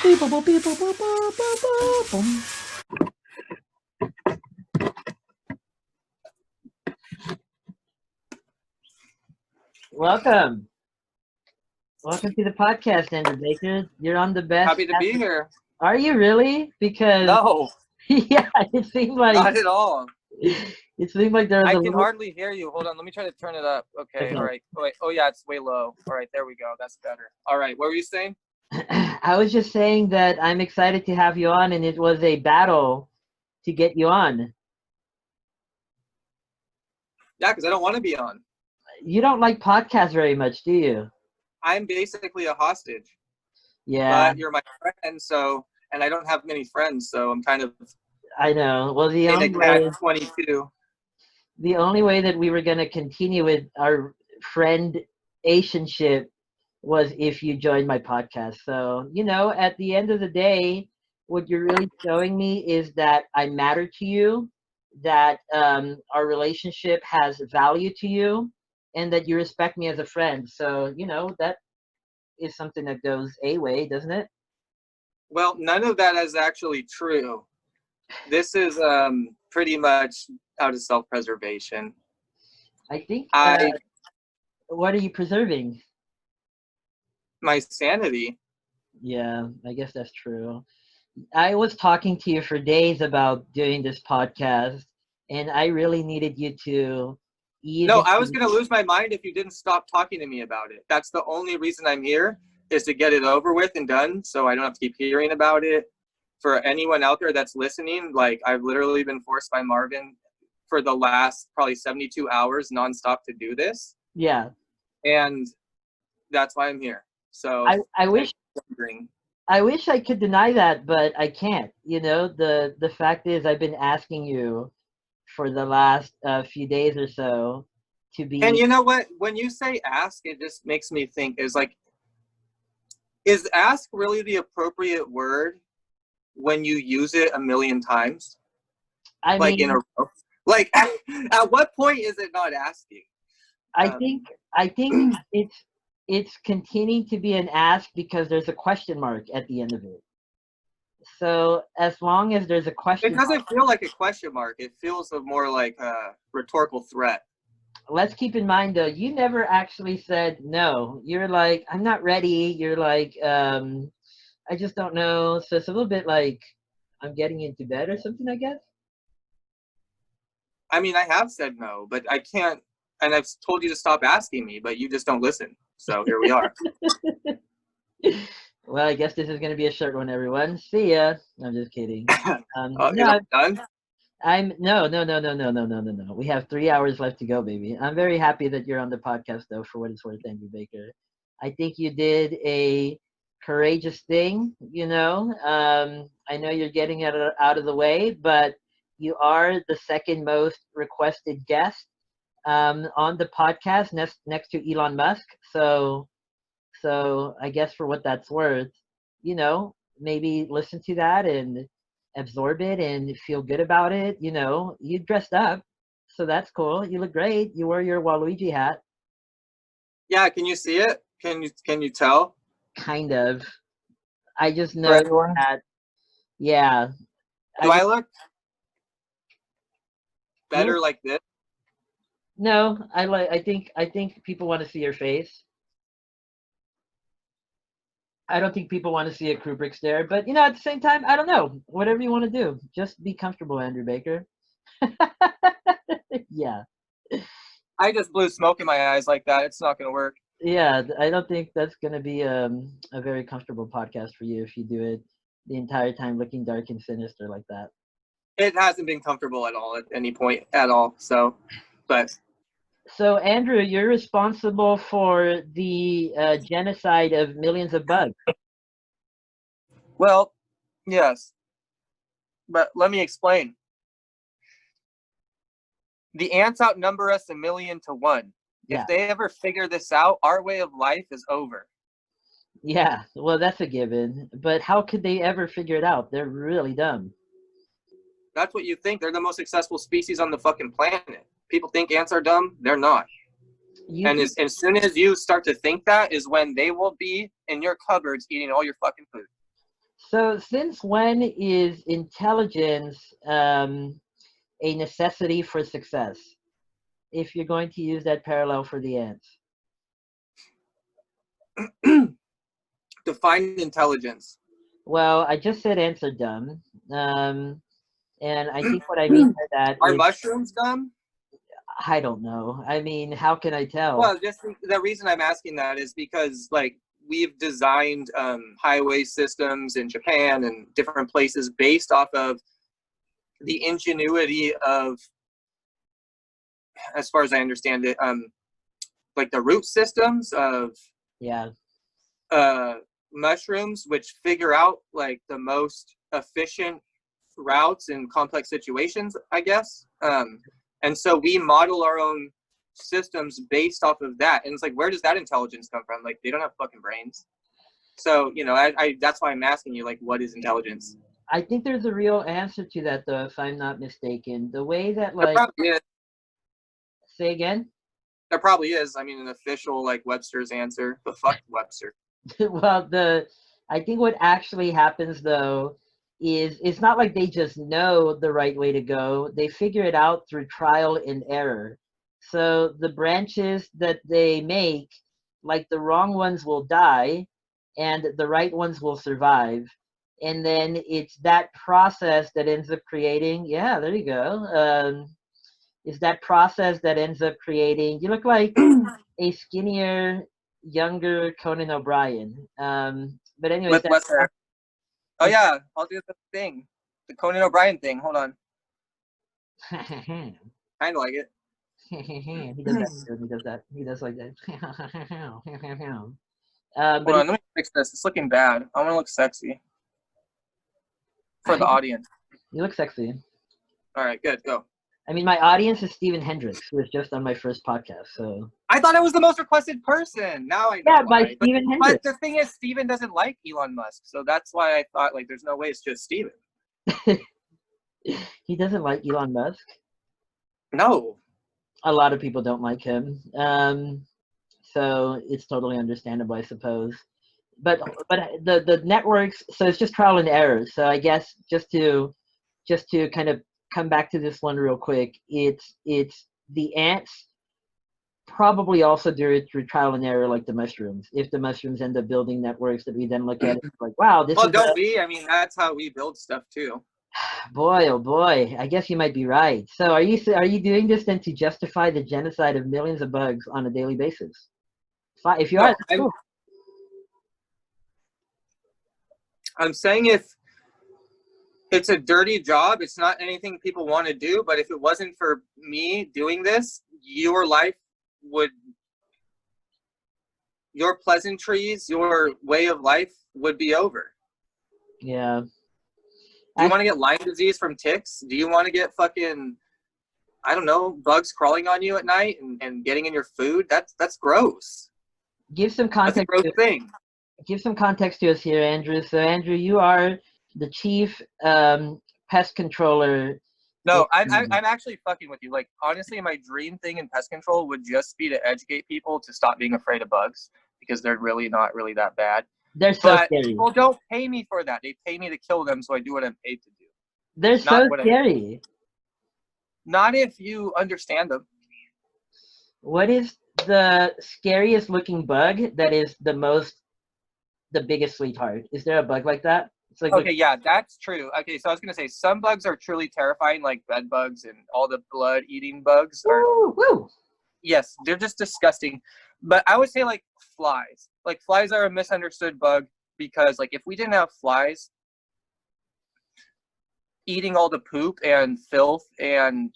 Welcome. Welcome to the podcast, Andrew Baker. You're on the best. Happy to be here. Are you really? Because No, yeah, it seemed like not at all. it seemed like there was I a can little. hardly hear you. Hold on, let me try to turn it up. Okay, all right. Oh, wait. Oh yeah, it's way low. All right, there we go. That's better. All right, what were you saying? I was just saying that I'm excited to have you on, and it was a battle to get you on. Yeah, because I don't want to be on. You don't like podcasts very much, do you? I'm basically a hostage. Yeah. But you're my friend, so, and I don't have many friends, so I'm kind of I know. Well, in a catch-22. The only way that we were going to continue with our friend-ationship was if you joined my podcast. So, at the end of the day, what you're really showing me is that I matter to you, that our relationship has value to you, and that you respect me as a friend. So, that is something that goes a way, doesn't it? Well, none of that is actually true. This is pretty much out of self-preservation. I think, what are you preserving? My sanity. Yeah, I guess that's true. I was talking to you for days about doing this podcast, and I really needed you to No, I was going to lose my mind if you didn't stop talking to me about it. That's the only reason I'm here, is to get it over with and done, so I don't have to keep hearing about it. For anyone out there that's listening, like, I've literally been forced by Marvin for the last probably 72 hours nonstop to do this. Yeah. And that's why I'm here. So I wish I could deny that, but I can't. The fact is, I've been asking you for the last few days or so to be. And you know what? When you say ask, it just makes me think, is ask really the appropriate word when you use it a million times? In a row? Like, at what point is it not asking? I think it's continuing to be an ask because there's a question mark at the end of it. So as long as there's a question mark. It doesn't feel like a question mark. It feels more like a rhetorical threat. Let's keep in mind, though, you never actually said no. You're like, I'm not ready. You're like, I just don't know. So it's a little bit like I'm getting into bed or something, I guess. I mean, I have said no, but I can't. And I've told you to stop asking me, but you just don't listen. So here we are. Well, I guess this is going to be a short one, everyone. See ya. I'm just kidding. No, done? No. We have 3 hours left to go, baby. I'm very happy that you're on the podcast, though, for what it's worth, Andrew Baker. I think you did a courageous thing, I know you're getting it out of the way, but you are the second most requested guest on the podcast next to Elon Musk. So I guess for what that's worth, maybe listen to that and absorb it and feel good about it. You dressed up, so that's cool. You look great. You wore your Waluigi hat. Yeah, can you see it? Can you tell? Kind of. I just know that. Yeah. Do I look better like this? No, I think people want to see your face. I don't think people want to see a Kubrick stare, but at the same time, I don't know. Whatever you want to do, just be comfortable, Andrew Baker. Yeah. I just blew smoke in my eyes like that. It's not going to work. Yeah, I don't think that's going to be a very comfortable podcast for you if you do it the entire time looking dark and sinister like that. It hasn't been comfortable at all at any point at all. So Andrew, you're responsible for the genocide of millions of bugs. Well, yes. But let me explain. The ants outnumber us 1,000,000 to 1. Yeah. If they ever figure this out, our way of life is over. Yeah, well, that's a given. But how could they ever figure it out? They're really dumb. That's what you think. They're the most successful species on the fucking planet. People think ants are dumb. They're not. As soon as you start to think that is when they will be in your cupboards eating all your fucking food. So since when is intelligence a necessity for success? If you're going to use that parallel for the ants. Define intelligence. Well, I just said ants are dumb. Um, and I think what I mean by that Are is, mushrooms dumb? I don't know. I mean, how can I tell? Well, just the reason I'm asking that is because like we've designed highway systems in Japan and different places based off of the ingenuity of, as far as I understand it, like the root systems of Yeah. uh, mushrooms, which figure out like the most efficient routes in complex situations, I guess. And so we model our own systems based off of that. And it's like, where does that intelligence come from? Like, they don't have fucking brains. So, you know, I that's why I'm asking you, like, what is intelligence? I think there's a real answer to that, though, if I'm not mistaken. The way that, There like, probably is. say again? There probably is. I mean, an official, like, Webster's answer, but fuck Webster. Well, I think what actually happens, though, is it's not like they just know the right way to go. They figure it out through trial and error. So the branches that they make, like the wrong ones will die and the right ones will survive. And then it's that process that ends up creating, yeah, there you go. Is that process that ends up creating, you look like a skinnier, younger Conan O'Brien. But anyways, With less hair. Oh, yeah. I'll do the thing. The Conan O'Brien thing. Hold on. Kind of like it. he does that too. He does that. He does like that. Hold on. Let me fix this. It's looking bad. I want to look sexy for the audience. You look sexy. All right. Good. Go. I mean, my audience is Steven Hendricks, who was just on my first podcast. So I thought I was the most requested person. Now I know yeah, why. by Steven But Hendricks. the thing is, Steven doesn't like Elon Musk, so that's why I thought like there's no way it's just Steven. He doesn't like Elon Musk. No. A lot of people don't like him. So it's totally understandable, I suppose. But the networks, so it's just trial and error. So I guess just to kind of come back to this one real quick, it's the ants probably also do it through trial and error, like the mushrooms. If the mushrooms end up building networks that we then look at, it's like, wow, this Well, is don't we? I mean, that's how we build stuff too. boy, oh boy. I guess you might be right. So are you doing this then to justify the genocide of millions of bugs on a daily basis? If you are, No, that's cool. I'm saying if it's a dirty job, it's not anything people want to do, but if it wasn't for me doing this, your life would, your pleasantries, your way of life would be over. Yeah. Do you want to get Lyme disease from ticks? Do you want to get fucking, I don't know, bugs crawling on you at night and getting in your food? That's gross. Give some That's context. a gross thing. Give some context to us here, Andrew. So, Andrew, you are the chief pest controller. No, I'm actually fucking with you. Like, honestly, my dream thing in pest control would just be to educate people to stop being afraid of bugs because they're really not really that bad. They're so But scary. people don't pay me for that. They pay me to kill them, so I do what I'm paid to do. They're so scary. Not if you understand them. What is the scariest looking bug that is the biggest sweetheart? Is there a bug like that? It's like, okay, yeah, that's true. Okay, so I was gonna say some bugs are truly terrifying, like bed bugs and all the blood-eating bugs. Woo. Yes, they're just disgusting. But I would say like flies. Like flies are a misunderstood bug because like if we didn't have flies eating all the poop and filth and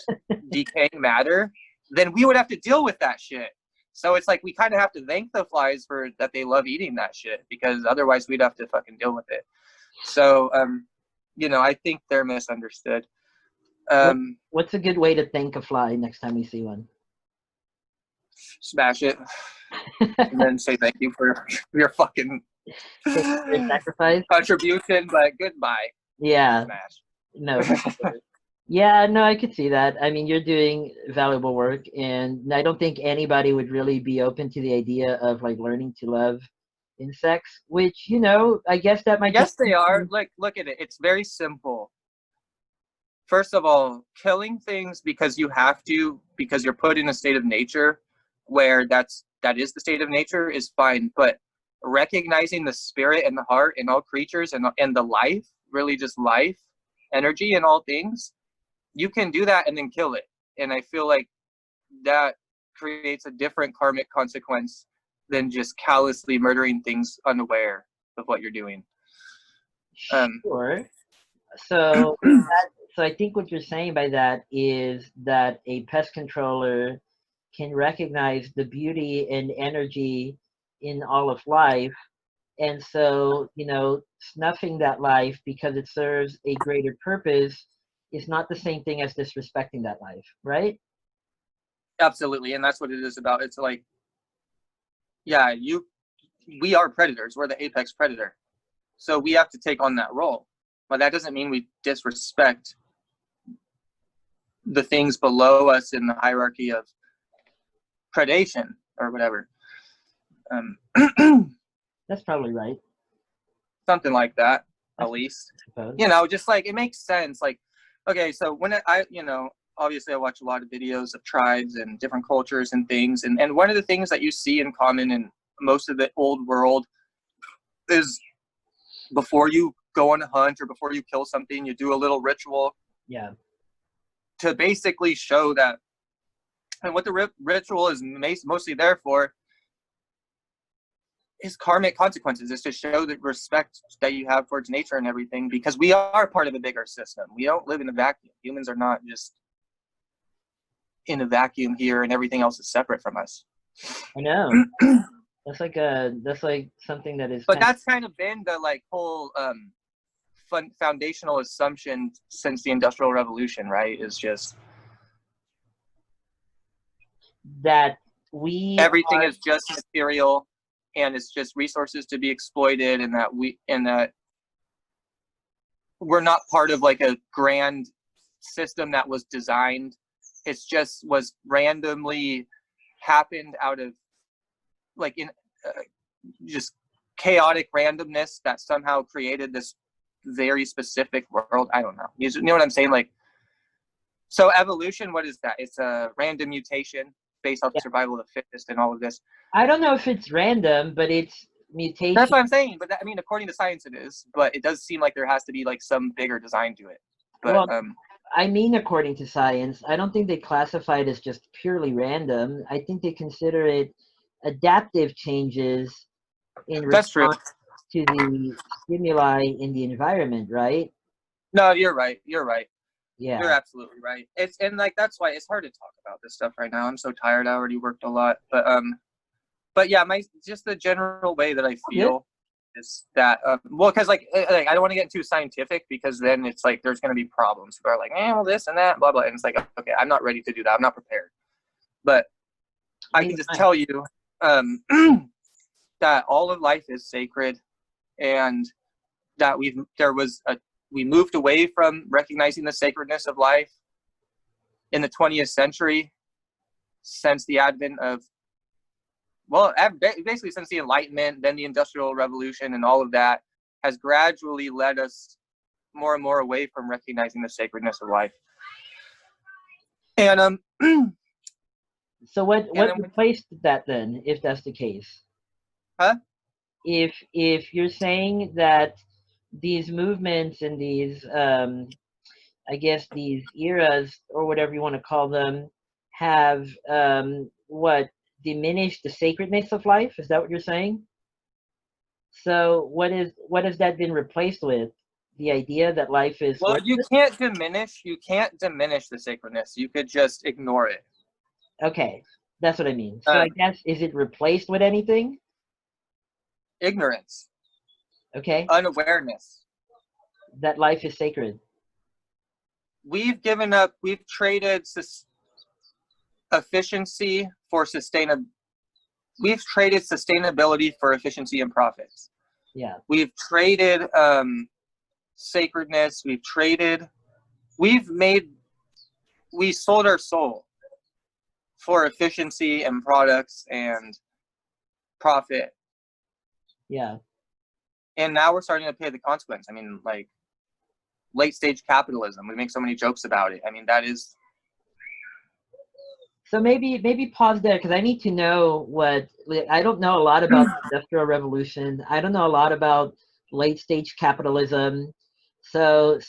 decaying matter, then we would have to deal with that shit. So it's like we kind of have to thank the flies for that they love eating that shit because otherwise we'd have to fucking deal with it. So, you know, I think they're misunderstood. What's a good way to thank a fly next time we see one? Smash it. And then say thank you for your fucking sacrifice contribution, but goodbye. Yeah. Smash. No. Yeah, no, I could see that. I mean, you're doing valuable work, and I don't think anybody would really be open to the idea of like learning to love insects, which, you know, I guess that might just Yes, they are. Like, look at it. It's very simple. First of all, killing things because you have to, because you're put in a state of nature where that is the state of nature, is fine. But recognizing the spirit and the heart in all creatures, and the life, really just life, energy in all things, you can do that and then kill it. And I feel like that creates a different karmic consequence than just callously murdering things unaware of what you're doing. sure. So I think what you're saying by that is that a pest controller can recognize the beauty and energy in all of life. And so, you know, snuffing that life because it serves a greater purpose is not the same thing as disrespecting that life, right? Absolutely. And that's what it is about. It's like, yeah, we are predators. We're the apex predator. So we have to take on that role. But that doesn't mean we disrespect the things below us in the hierarchy of predation or whatever. That's probably right. Something like that, That's at least. I suppose. You know, just like it makes sense. Like, okay, so when I obviously I watch a lot of videos of tribes and different cultures and things. And one of the things that you see in common in most of the old world is before you go on a hunt or before you kill something, you do a little ritual. Yeah. To basically show that, and what the ritual is mostly there for is karmic consequences. Is to show the respect that you have towards nature and everything, because we are part of a bigger system. We don't live in a vacuum. Humans are not just in a vacuum here and everything else is separate from us. I know. That's like something that is But that's kind of been the like whole foundational assumption since the Industrial Revolution, right? Is just that everything is just material and it's just resources to be exploited, and that we're not part of like a grand system that was designed. It's just was randomly happened out of like in just chaotic randomness that somehow created this very specific world. I don't know. You know what I'm saying? Like, so evolution, what is that? It's a random mutation based off survival of the fittest and all of this. I don't know if it's random, but it's mutation. That's what I'm saying. But I mean, according to science, it is. But it does seem like there has to be like some bigger design to it. But well, I mean, according to science, I don't think they classify it as just purely random. I think they consider it adaptive changes in response to the stimuli in the environment, right? No, you're right. You're right. Yeah. You're absolutely right. It's and like that's why it's hard to talk about this stuff right now. I'm so tired. I already worked a lot. But yeah, just the general way that I feel is that well, because like I don't want to get too scientific, because then it's like there's going to be problems. People are like, well, this and that, blah blah, and it's like, okay, I'm not ready to do that. I'm not prepared. But I can just tell you that all of life is sacred, and that we moved away from recognizing the sacredness of life in the 20th century, since the advent of, well, basically since the Enlightenment, then the Industrial Revolution, and all of that has gradually led us more and more away from recognizing the sacredness of life. And so what replaced that then, if that's the case? Huh? If you're saying that these movements and these I guess these eras, or whatever you want to call them, have what diminished the sacredness of life? Is that what you're saying? So what has that been replaced with? The idea that life is well, you can't diminish the sacredness. You could just ignore it. Okay, that's what I mean. So I guess, is it replaced with anything? Ignorance. Okay. Unawareness. That life is sacred. We've given up. We've traded efficiency for sustainability. We've traded sustainability for efficiency and profits. Yeah. We've traded sacredness. We sold our soul for efficiency and products and profit. Yeah. And now we're starting to pay the consequence. I mean, like, late stage capitalism. We make so many jokes about it. I mean, that is. So maybe pause there because I need to know what I don't know a lot about the Industrial Revolution. I don't know a lot about late stage capitalism. So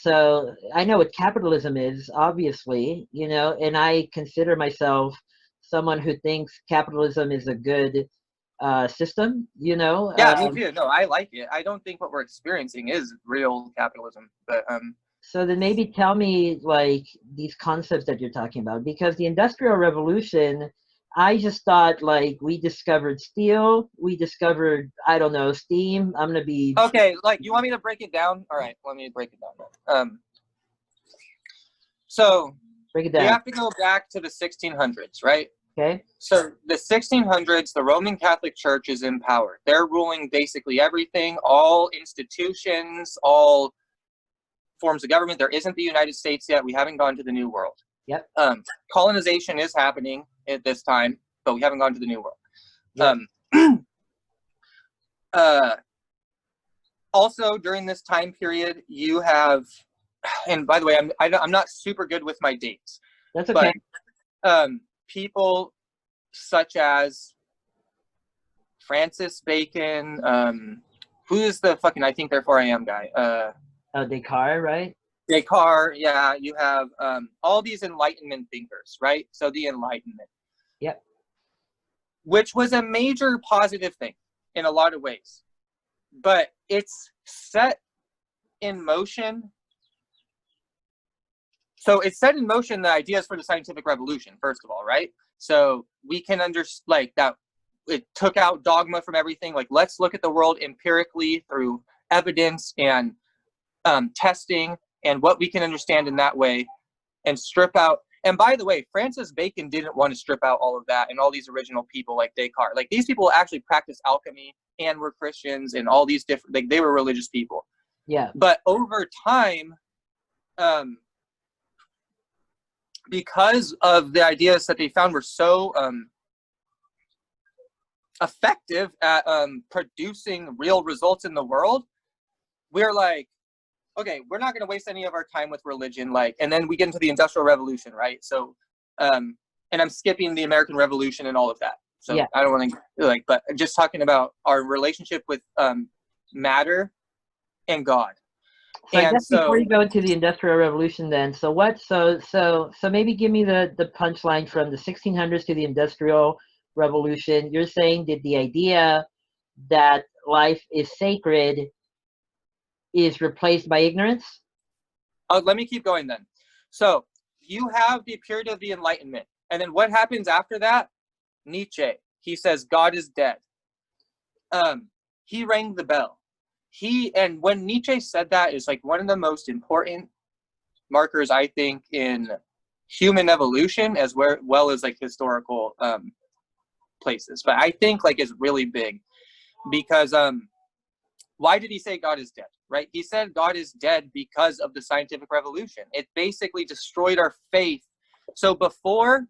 I know what capitalism is, obviously, you know, and I consider myself someone who thinks capitalism is a good system, you know. Yeah, me too. No, I like it. I don't think what we're experiencing is real capitalism, but So then maybe tell me like these concepts that you're talking about because the Industrial Revolution, I just thought like we discovered steel, we discovered I don't know steam. I'm gonna be okay. Like, you want me to break it down? All right, let me break it down. So break it we down. have to go back to the 1600s, right? Okay. So the 1600s, the Roman Catholic Church is in power. They're ruling basically everything, all institutions, all forms of government. There isn't the United States yet. We haven't gone to the New World. Yep. Colonization is happening at this time, but we haven't gone to the New World. Yep. Also, during this time period, you have, and by the way, I'm not super good with my dates. That's okay. But people such as Francis Bacon, who is the fucking I think therefore I am guy? Descartes, right? Descartes, yeah. You have all these Enlightenment thinkers, right? So the Enlightenment. Yep. Which was a major positive thing in a lot of ways. But it's set in motion. So it's set in motion the ideas for the scientific revolution, first of all, right? So we can understand like that it took out dogma from everything. Like, let's look at the world empirically through evidence and testing and what we can understand in that way and strip out. And by the way, Francis Bacon didn't want to strip out all of that and all these original people like Descartes. Like, these people actually practiced alchemy and were Christians and all these different, like, they were religious people. Yeah. But over time, because of the ideas that they found were so effective at producing real results in the world, we're like, okay, we're not going to waste any of our time with religion. Like, and then we get into the Industrial Revolution, right? So, and I'm skipping the American Revolution and all of that. So yeah. I don't want to like, but just talking about our relationship with matter and God. So I guess before you go into the Industrial Revolution, then, so what? So maybe give me the punchline from the 1600s to the Industrial Revolution. You're saying that the idea that life is sacred is replaced by ignorance? Let me keep going then. So you have the period of the Enlightenment, and then what happens after that? Nietzsche. He says God is dead. He rang the bell. And when Nietzsche said that, is like one of the most important markers, I think, in human evolution as well as like historical places. But I think like it's really big because why did he say God is dead? Right? He said God is dead because of the scientific revolution. It basically destroyed our faith. So before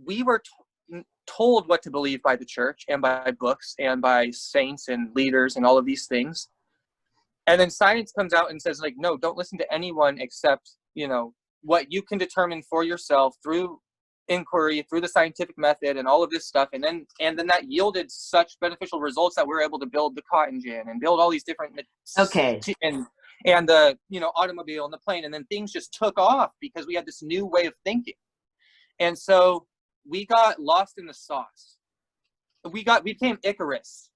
we were told what to believe by the church and by books and by saints and leaders and all of these things. And then science comes out and says, like, no, don't listen to anyone except, you know, what you can determine for yourself through inquiry, through the scientific method and all of this stuff. And then that yielded such beneficial results that we were able to build the cotton gin and build all these different and the, you know, automobile and the plane. And then things just took off because we had this new way of thinking. And so we got lost in the sauce. We became Icarus,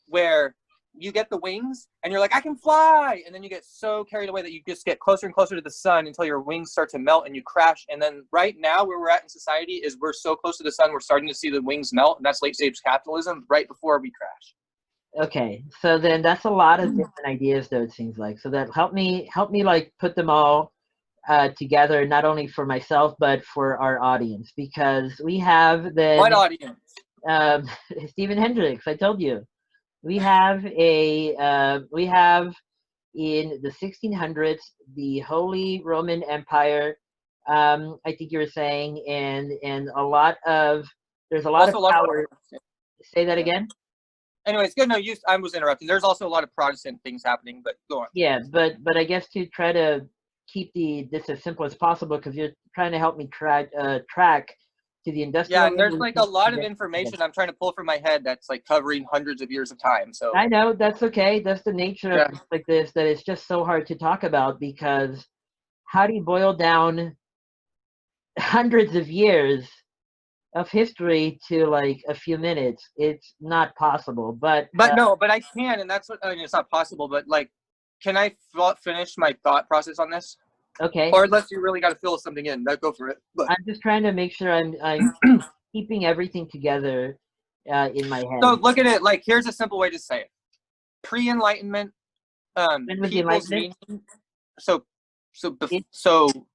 where you get the wings and you're like, I can fly. And then you get so carried away that you just get closer and closer to the sun until your wings start to melt and you crash. And then right now where we're at in society is we're so close to the sun, we're starting to see the wings melt. And that's late stage capitalism right before we crash. Okay. So then that's a lot of different ideas though, it seems like. So that help me like put them all together, not only for myself, but for our audience, because we have the what audience? Stephen Hendricks, I told you. We have in the 1600s the Holy Roman Empire. I think you were saying, and there's a lot of power. Say that again. Anyways, good. No, I was interrupting. There's also a lot of Protestant things happening, but go on. Yeah, but I guess to try to keep this as simple as possible, because you're trying to help me track to the Yeah, Industrial and there's like a Revolution. lot of information I'm trying to pull from my head that's like covering hundreds of years of time. So I know that's okay. That's the nature of yeah, things like this. That it's just so hard to talk about, because how do you boil down hundreds of years of history to like a few minutes? It's not possible. But no, but I can, and that's what I mean. It's not possible, but like, can I finish my thought process on this? okay, Or unless you really got to fill something in, go for it. But I'm just trying to make sure I'm keeping everything together in my so head. look at it. Like, here's a simple way to say it: pre-enlightenment, When was the people's Enlightenment? meaning. So, so, It, so,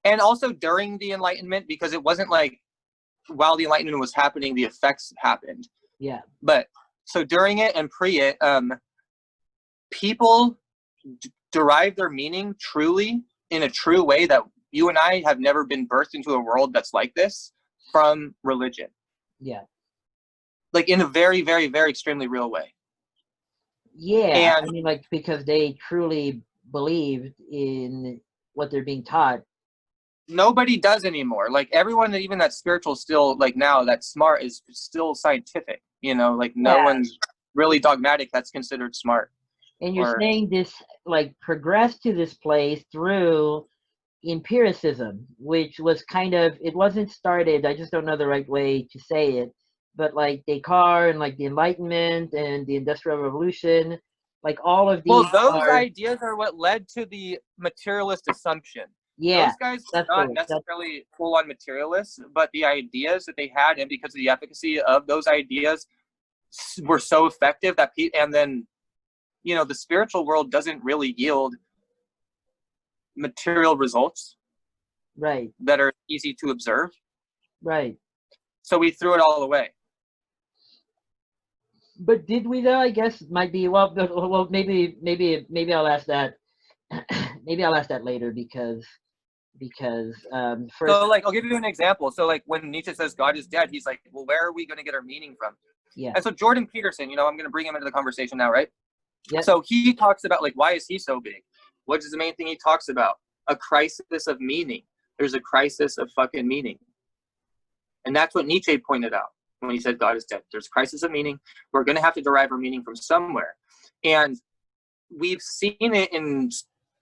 and also during the Enlightenment, because it wasn't like while the Enlightenment was happening, the effects happened. yeah, But so during it and pre it, people derive their meaning truly in a true way that you and I have never been birthed into a world that's like this from religion. yeah, Like in a very, very, very extremely real way. yeah. I And mean, like, because they truly believed in what they're being taught. nobody does anymore. Like everyone, even that's spiritual still, like now that's smart is still scientific, like no Yeah, one's really dogmatic that's considered smart. and you're Or saying this like progressed to this place through empiricism, which was kind of, it wasn't started, I just don't know the right way to say it, but like Descartes and like the Enlightenment and the Industrial Revolution, like all of well, these those are, ideas are what led to the materialist assumption. yeah, Those guys were that's the not word. necessarily full-on materialists, but the ideas that they had, and because of the efficacy of those ideas, were so effective that and then the spiritual world doesn't really yield material results Right, that are easy to observe. right. So we threw it all away. But did we though? I guess it might be, well, maybe I'll ask that. Maybe I'll ask that later, because first, So like I'll give you an example. So like when Nietzsche says God is dead, he's like, well, where are we going to get our meaning from? yeah, And so Jordan Peterson, I'm going to bring him into the conversation now, right? yeah, So he talks about like, why is he so big? What is the main thing he talks about? A crisis of meaning. There's a crisis of fucking meaning. And that's what Nietzsche pointed out when he said God is dead. There's a crisis of meaning. We're going to have to derive our meaning from somewhere. And we've seen it in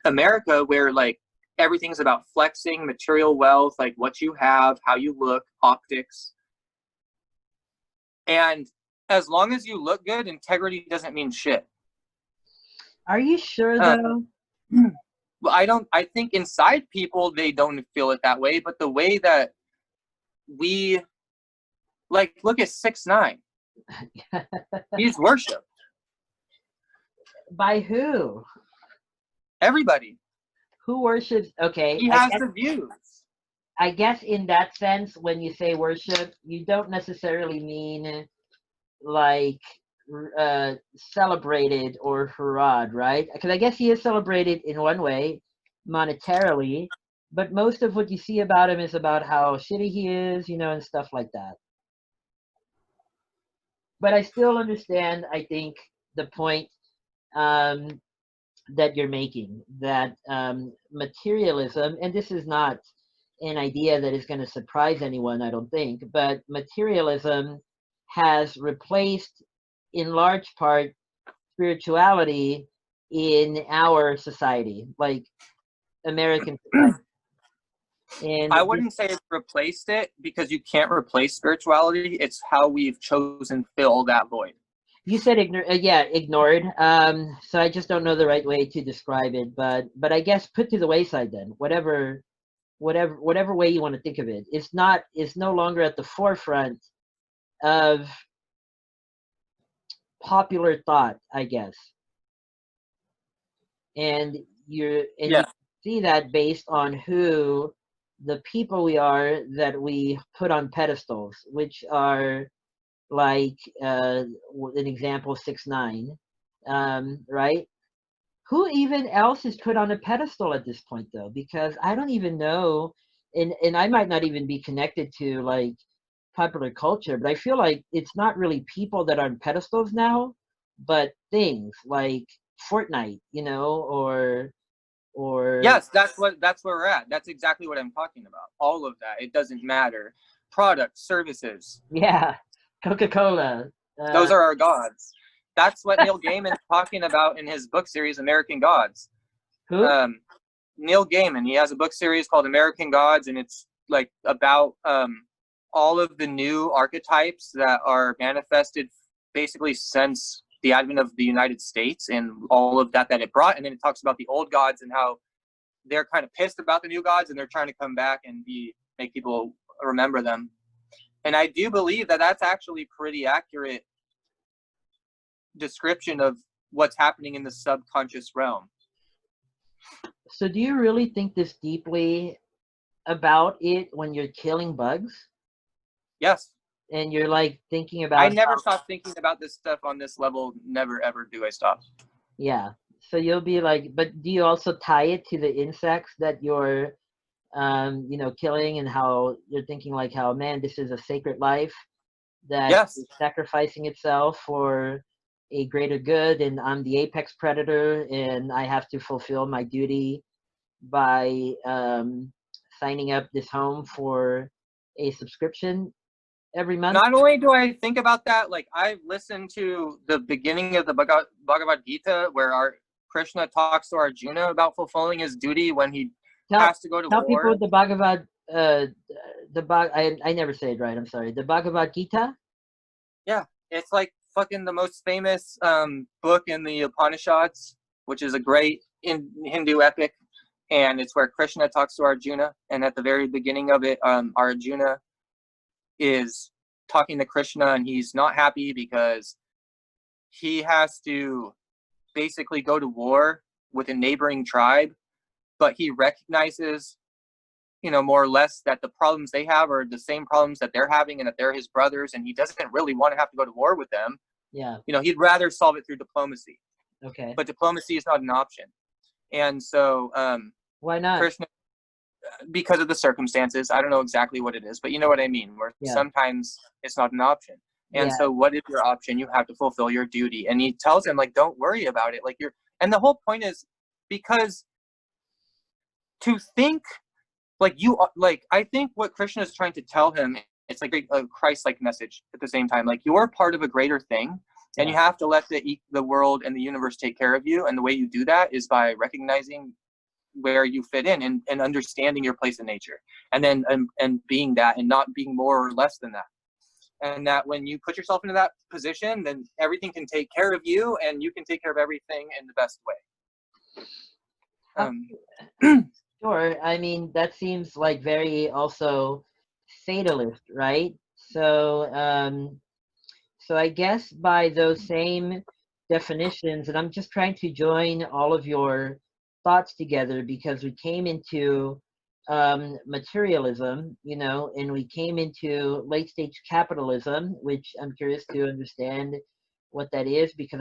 America where like everything's about flexing, material wealth, like what you have, how you look, optics. And as long as you look good, integrity doesn't mean shit. are you sure Uh, though? well, I think inside people, they don't feel it that way, but the way that we, like, look at 6ix9ine. He's worshipped. By who? Everybody. Who worships? Okay, He has the views. I guess in that sense, when you say worship, you don't necessarily mean like celebrated or hurrah, right? Because I guess he is celebrated in one way, monetarily, but most of what you see about him is about how shitty he is, and stuff like that. But I still understand, I think, the point um, that you're making, that materialism, and this is not an idea that is going to surprise anyone, I don't think, but materialism has replaced, in large part, spirituality in our society, like American society. And I wouldn't say it's replaced it because you can't replace spirituality. It's how we've chosen to fill that void. you said ignored. So I just don't know the right way to describe it, but I guess put to the wayside then. Whatever way you want to think of it, it's no longer at the forefront of popular thought, I guess. And you Yeah. see that based on who the people we are that we put on pedestals, which are like an example 6ix9ine, right? Who even else is put on a pedestal at this point though? Because I don't even know, and I might not even be connected to like popular culture, but I feel like it's not really people that are on pedestals now, but things like Fortnite, or Yes, that's where we're at. That's exactly what I'm talking about. All of that. It doesn't matter. Products, services. yeah, Coca-Cola. Those Uh, are our gods. That's what Neil Gaiman's talking about in his book series, American Gods. who? Um, Neil Gaiman, he has a book series called American Gods, and it's like about all of the new archetypes that are manifested basically since the advent of the United States and all of that it brought. And then it talks about the old gods and how they're kind of pissed about the new gods and they're trying to come back and make people remember them. And I do believe that that's actually pretty accurate description of what's happening in the subconscious realm. So do you really think this deeply about it when you're killing bugs? Yes. And you're like thinking I about never how, stop thinking about this stuff on this level. Never, ever do I stop. yeah. So you'll be like, but do you also tie it to the insects that you're, killing, and how you're thinking like how, man, this is a sacred life that Yes. is sacrificing itself for a greater good, and I'm the apex predator, and I have to fulfill my duty by signing up this home for a subscription every month. Not only do I think about that, like I've listened to the beginning of the Bhagavad Gita where our Krishna talks to Arjuna about fulfilling his duty when he Tell has to go to tell people war. the Bhagavad I never say it right. I'm sorry. The Bhagavad Gita. Yeah, it's like fucking the most famous book in the Upanishads, which is a great Hindu epic, and it's where Krishna talks to Arjuna. And at the very beginning of it, Arjuna is talking to Krishna, and he's not happy because he has to basically go to war with a neighboring tribe, but he recognizes, more or less that the problems they have are the same problems that they're having and that they're his brothers, and he doesn't really want to have to go to war with them. Yeah. He'd rather solve it through diplomacy. Okay. But diplomacy is not an option. And so Why not? Krishna, because of the circumstances, I don't know exactly what it is, but you know what I mean, where Yeah. sometimes it's not an option. And Yeah. so what is your option? You have to fulfill your duty. And he tells him, like, don't worry about it. Like and the whole point is because to think like I think what Krishna is trying to tell him, it's like a Christ-like message at the same time. Like you're part of a greater thing, and you have to let the world and the universe take care of you. And the way you do that is by recognizing where you fit in and understanding your place in nature, and then and being that and not being more or less than that. And that when you put yourself into that position, then everything can take care of you, and you can take care of everything in the best way. Sure. I mean, that seems like very also fatalist, right? So I guess by those same definitions, and I'm just trying to join all of your thoughts together because we came into materialism, and we came into late stage capitalism, which I'm curious to understand what that is because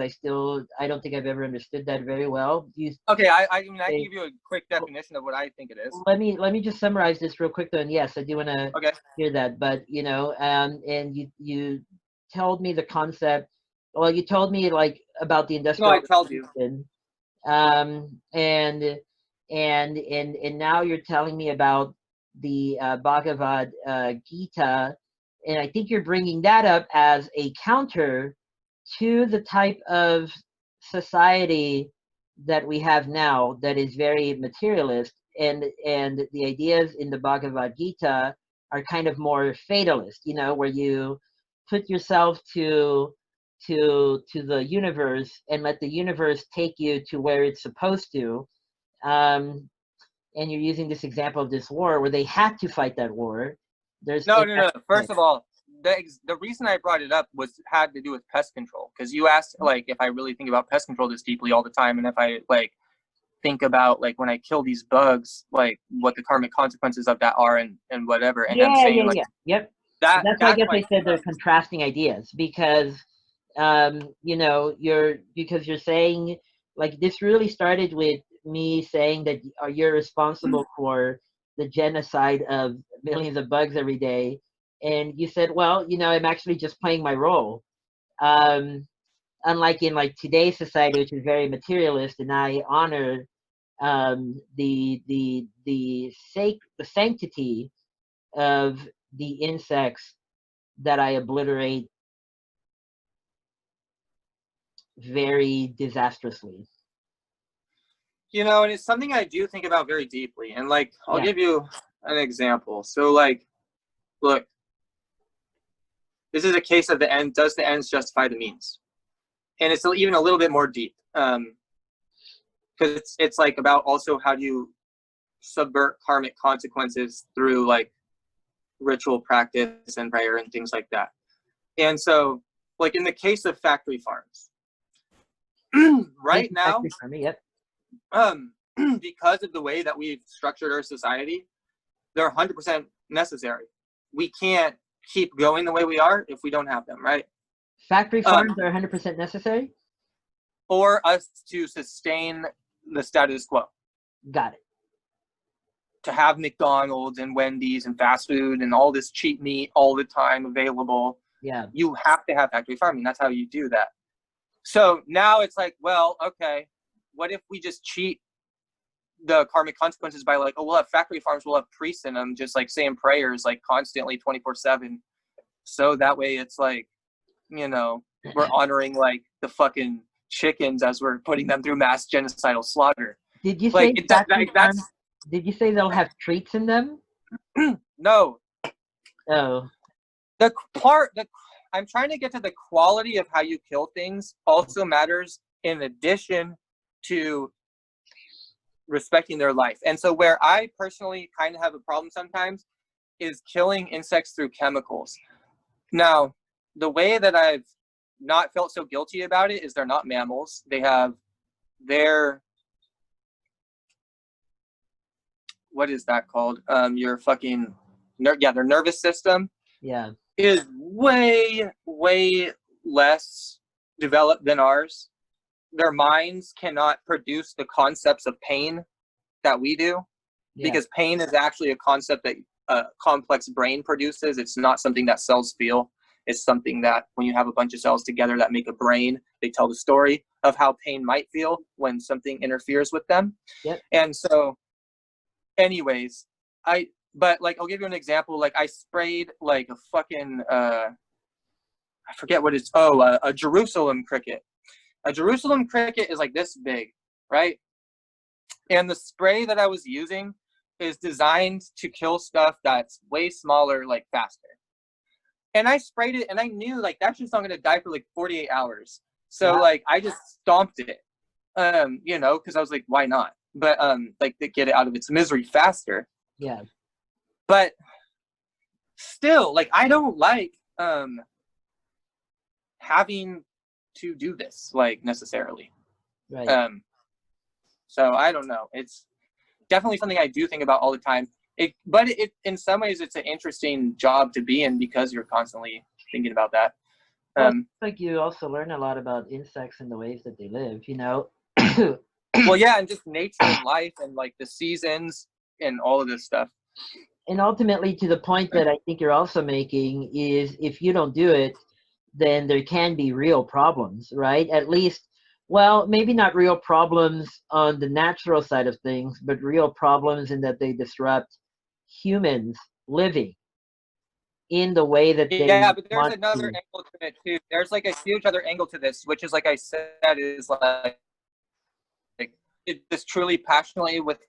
I don't think I've ever understood that very well. Okay, I mean, I can give you a quick definition of what I think it is. Let me just summarize this real quick though, and yes, I do want to Okay. hear that. But and you told me the concept. Well, you told me like about the No, industrial I told you. revolution, and now you're telling me about the Bhagavad Gita, and I think you're bringing that up as a counter to the type of society that we have now that is very materialist, and the ideas in the Bhagavad Gita are kind of more fatalist, where you put yourself to the universe and let the universe take you to where it's supposed to. And you're using this example of this war where they had to fight that war. No. First of all, the reason I brought it up had to do with pest control, because you asked like if I really think about pest control this deeply all the time, and if I like think about like when I kill these bugs, like what the karmic consequences of that are and whatever. And I'm saying like yep. that. That's why I guess I said they're contrasting ideas because you're saying like this really started with me saying that you're responsible for the genocide of millions of bugs every day, And you said, well, I'm actually just playing my role. Um, Unlike in like today's society, which is very materialist, and I honor the sanctity of the insects that I obliterate very disastrously. And it's something I do think about very deeply. And like, I'll Yeah. give you an example. So like, look, this is a case of does the ends justify the means? And it's even a little bit more deep. Because it's like about also how do you subvert karmic consequences through like ritual practice and prayer and things like that. And so, like in the case of factory farms, right now, For me, yep. because of the way that we've structured our society, they're 100% necessary. We can't keep going the way we are if we don't have them, right? Factory farms are 100% necessary? For us to sustain the status quo. Got it. To have McDonald's and Wendy's and fast food and all this cheap meat all the time available, yeah, you have to have factory farming. That's how you do that. So now it's like, well, okay, what if we just cheat the karmic consequences by like, oh, we'll have factory farms, we'll have priests in them just like saying prayers like constantly 24/7. So that way it's like, we're honoring like the fucking chickens as we're putting them through mass genocidal slaughter. Did you like say factory farms? Did you say they'll have treats in them? No. Oh. I'm trying to get to the quality of how you kill things also matters in addition to respecting their life. And so where I personally kind of have a problem sometimes is killing insects through chemicals. Now, the way that I've not felt so guilty about it is they're not mammals. They have their, what is that called? Your fucking, their nervous system. Yeah. Is way, way less developed than ours. Their minds cannot produce the concepts of pain that we do, because pain is actually a concept that a complex brain produces. It's not something that cells feel. It's something that when you have a bunch of cells together that make a brain, they tell the story of how pain might feel when something interferes with them. Yep. And so, anyways, but like, I'll give you an example. Like I sprayed like a fucking, I forget what it's, a Jerusalem cricket. A Jerusalem cricket is like this big, right? And the spray that I was using is designed to kill stuff that's way smaller, like faster. And I sprayed it and I knew like that shit's not going to die for like 48 hours. So like I just stomped it, because I was like, why not? But like to get it out of its misery faster. Yeah. But still, like, I don't like having to do this, like, necessarily. Right. So I don't know. It's definitely something I do think about all the time. But in some ways, it's an interesting job to be in because you're constantly thinking about that. Well, like you also learn a lot about insects and the ways that they live, Well, yeah, and just nature and life and like the seasons and all of this stuff. And ultimately, to the point that I think you're also making is if you don't do it, then there can be real problems, right? At least, well, maybe not real problems on the natural side of things, but real problems in that they disrupt humans living in the way that they but there's another angle to it too. There's like a huge other angle to this, which is like I said, is like it is truly passionately with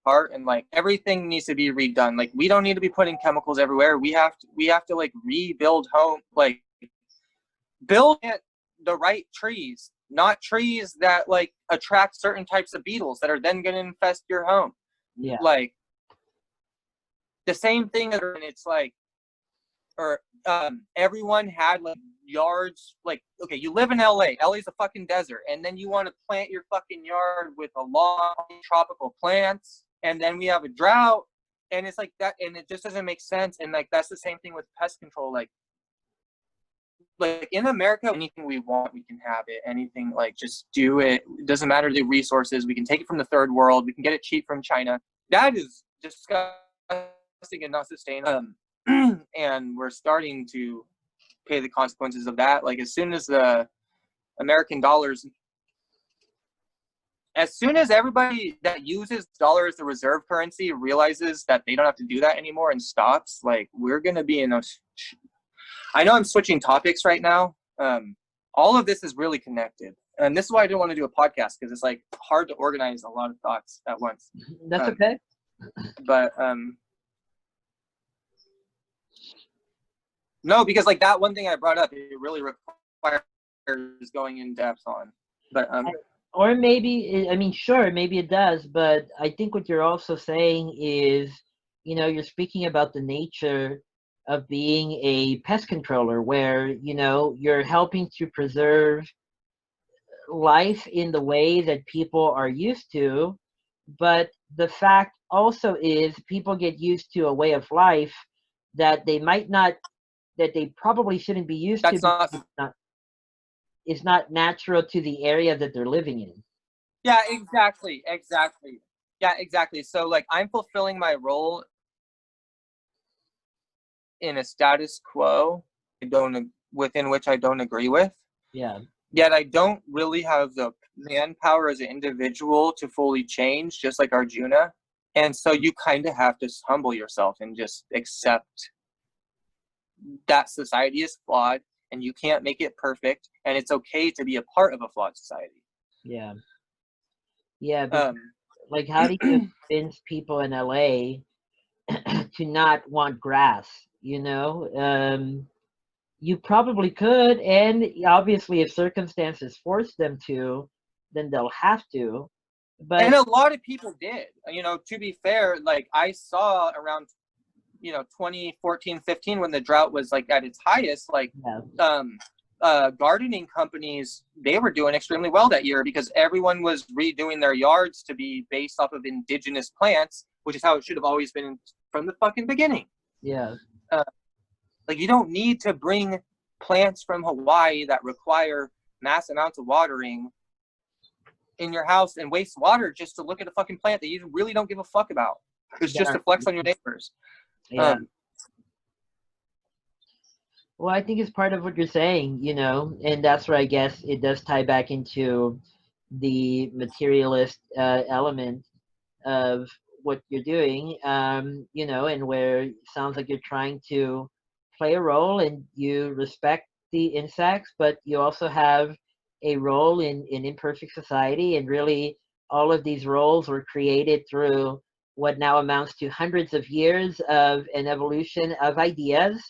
heart, and like everything needs to be redone. Like we don't need to be putting chemicals everywhere. We have to like rebuild home, like build the right trees, not trees that like attract certain types of beetles that are then going to infest your home. Yeah. Like the same thing, and it's like, or everyone had like yards. Like, okay, you live in LA. LA's a fucking desert, and then you want to plant your fucking yard with a long tropical plants, and then we have a drought, and it's like that, and it just doesn't make sense. And like that's the same thing with pest control. Like in America, anything we want, we can have it. Anything, like, just do it. It doesn't matter the resources. We can take it from the third world. We can get it cheap from China. That is disgusting and not sustainable. And we're starting to pay the consequences of that. Like, as soon as the American dollars, as soon as everybody that uses dollar as the reserve currency realizes that they don't have to do that anymore and stops, like, we're going to be in a, I know I'm switching topics right now. All of this is really connected. And this is why I didn't want to do a podcast, because it's like hard to organize a lot of thoughts at once. That's okay. But no, because like that one thing I brought up, it really requires going in depth on. But or maybe, I mean, sure, maybe it does, but I think what you're also saying is, you're speaking about the nature of being a pest controller, where, you're helping to preserve life in the way that people are used to. But the fact also is people get used to a way of life that they might not, that they probably shouldn't be used to. It's not natural to the area that they're living in. Yeah, exactly. Yeah, exactly. So like, I'm fulfilling my role in a status quo within which I don't agree with. Yeah. Yet I don't really have the manpower as an individual to fully change, just like Arjuna. And so you kind of have to humble yourself and just accept that society is flawed and you can't make it perfect, and it's okay to be a part of a flawed society. Yeah. But like, how do you convince people in LA to not want grass? You probably could, and obviously, if circumstances force them to, then they'll have to. And a lot of people did. To be fair, like, I saw around 2014, 15, when the drought was like at its highest, like gardening companies, they were doing extremely well that year because everyone was redoing their yards to be based off of indigenous plants, which is how it should have always been from the fucking beginning. Yeah. Like, you don't need to bring plants from Hawaii that require mass amounts of watering in your house and waste water just to look at a fucking plant that you really don't give a fuck about. It's just to flex on your neighbors. Yeah. Well, I think it's part of what you're saying, and that's where I guess it does tie back into the materialist element of what you're doing, and where it sounds like you're trying to play a role and you respect the insects, but you also have a role in imperfect society, and really all of these roles were created through what now amounts to hundreds of years of an evolution of ideas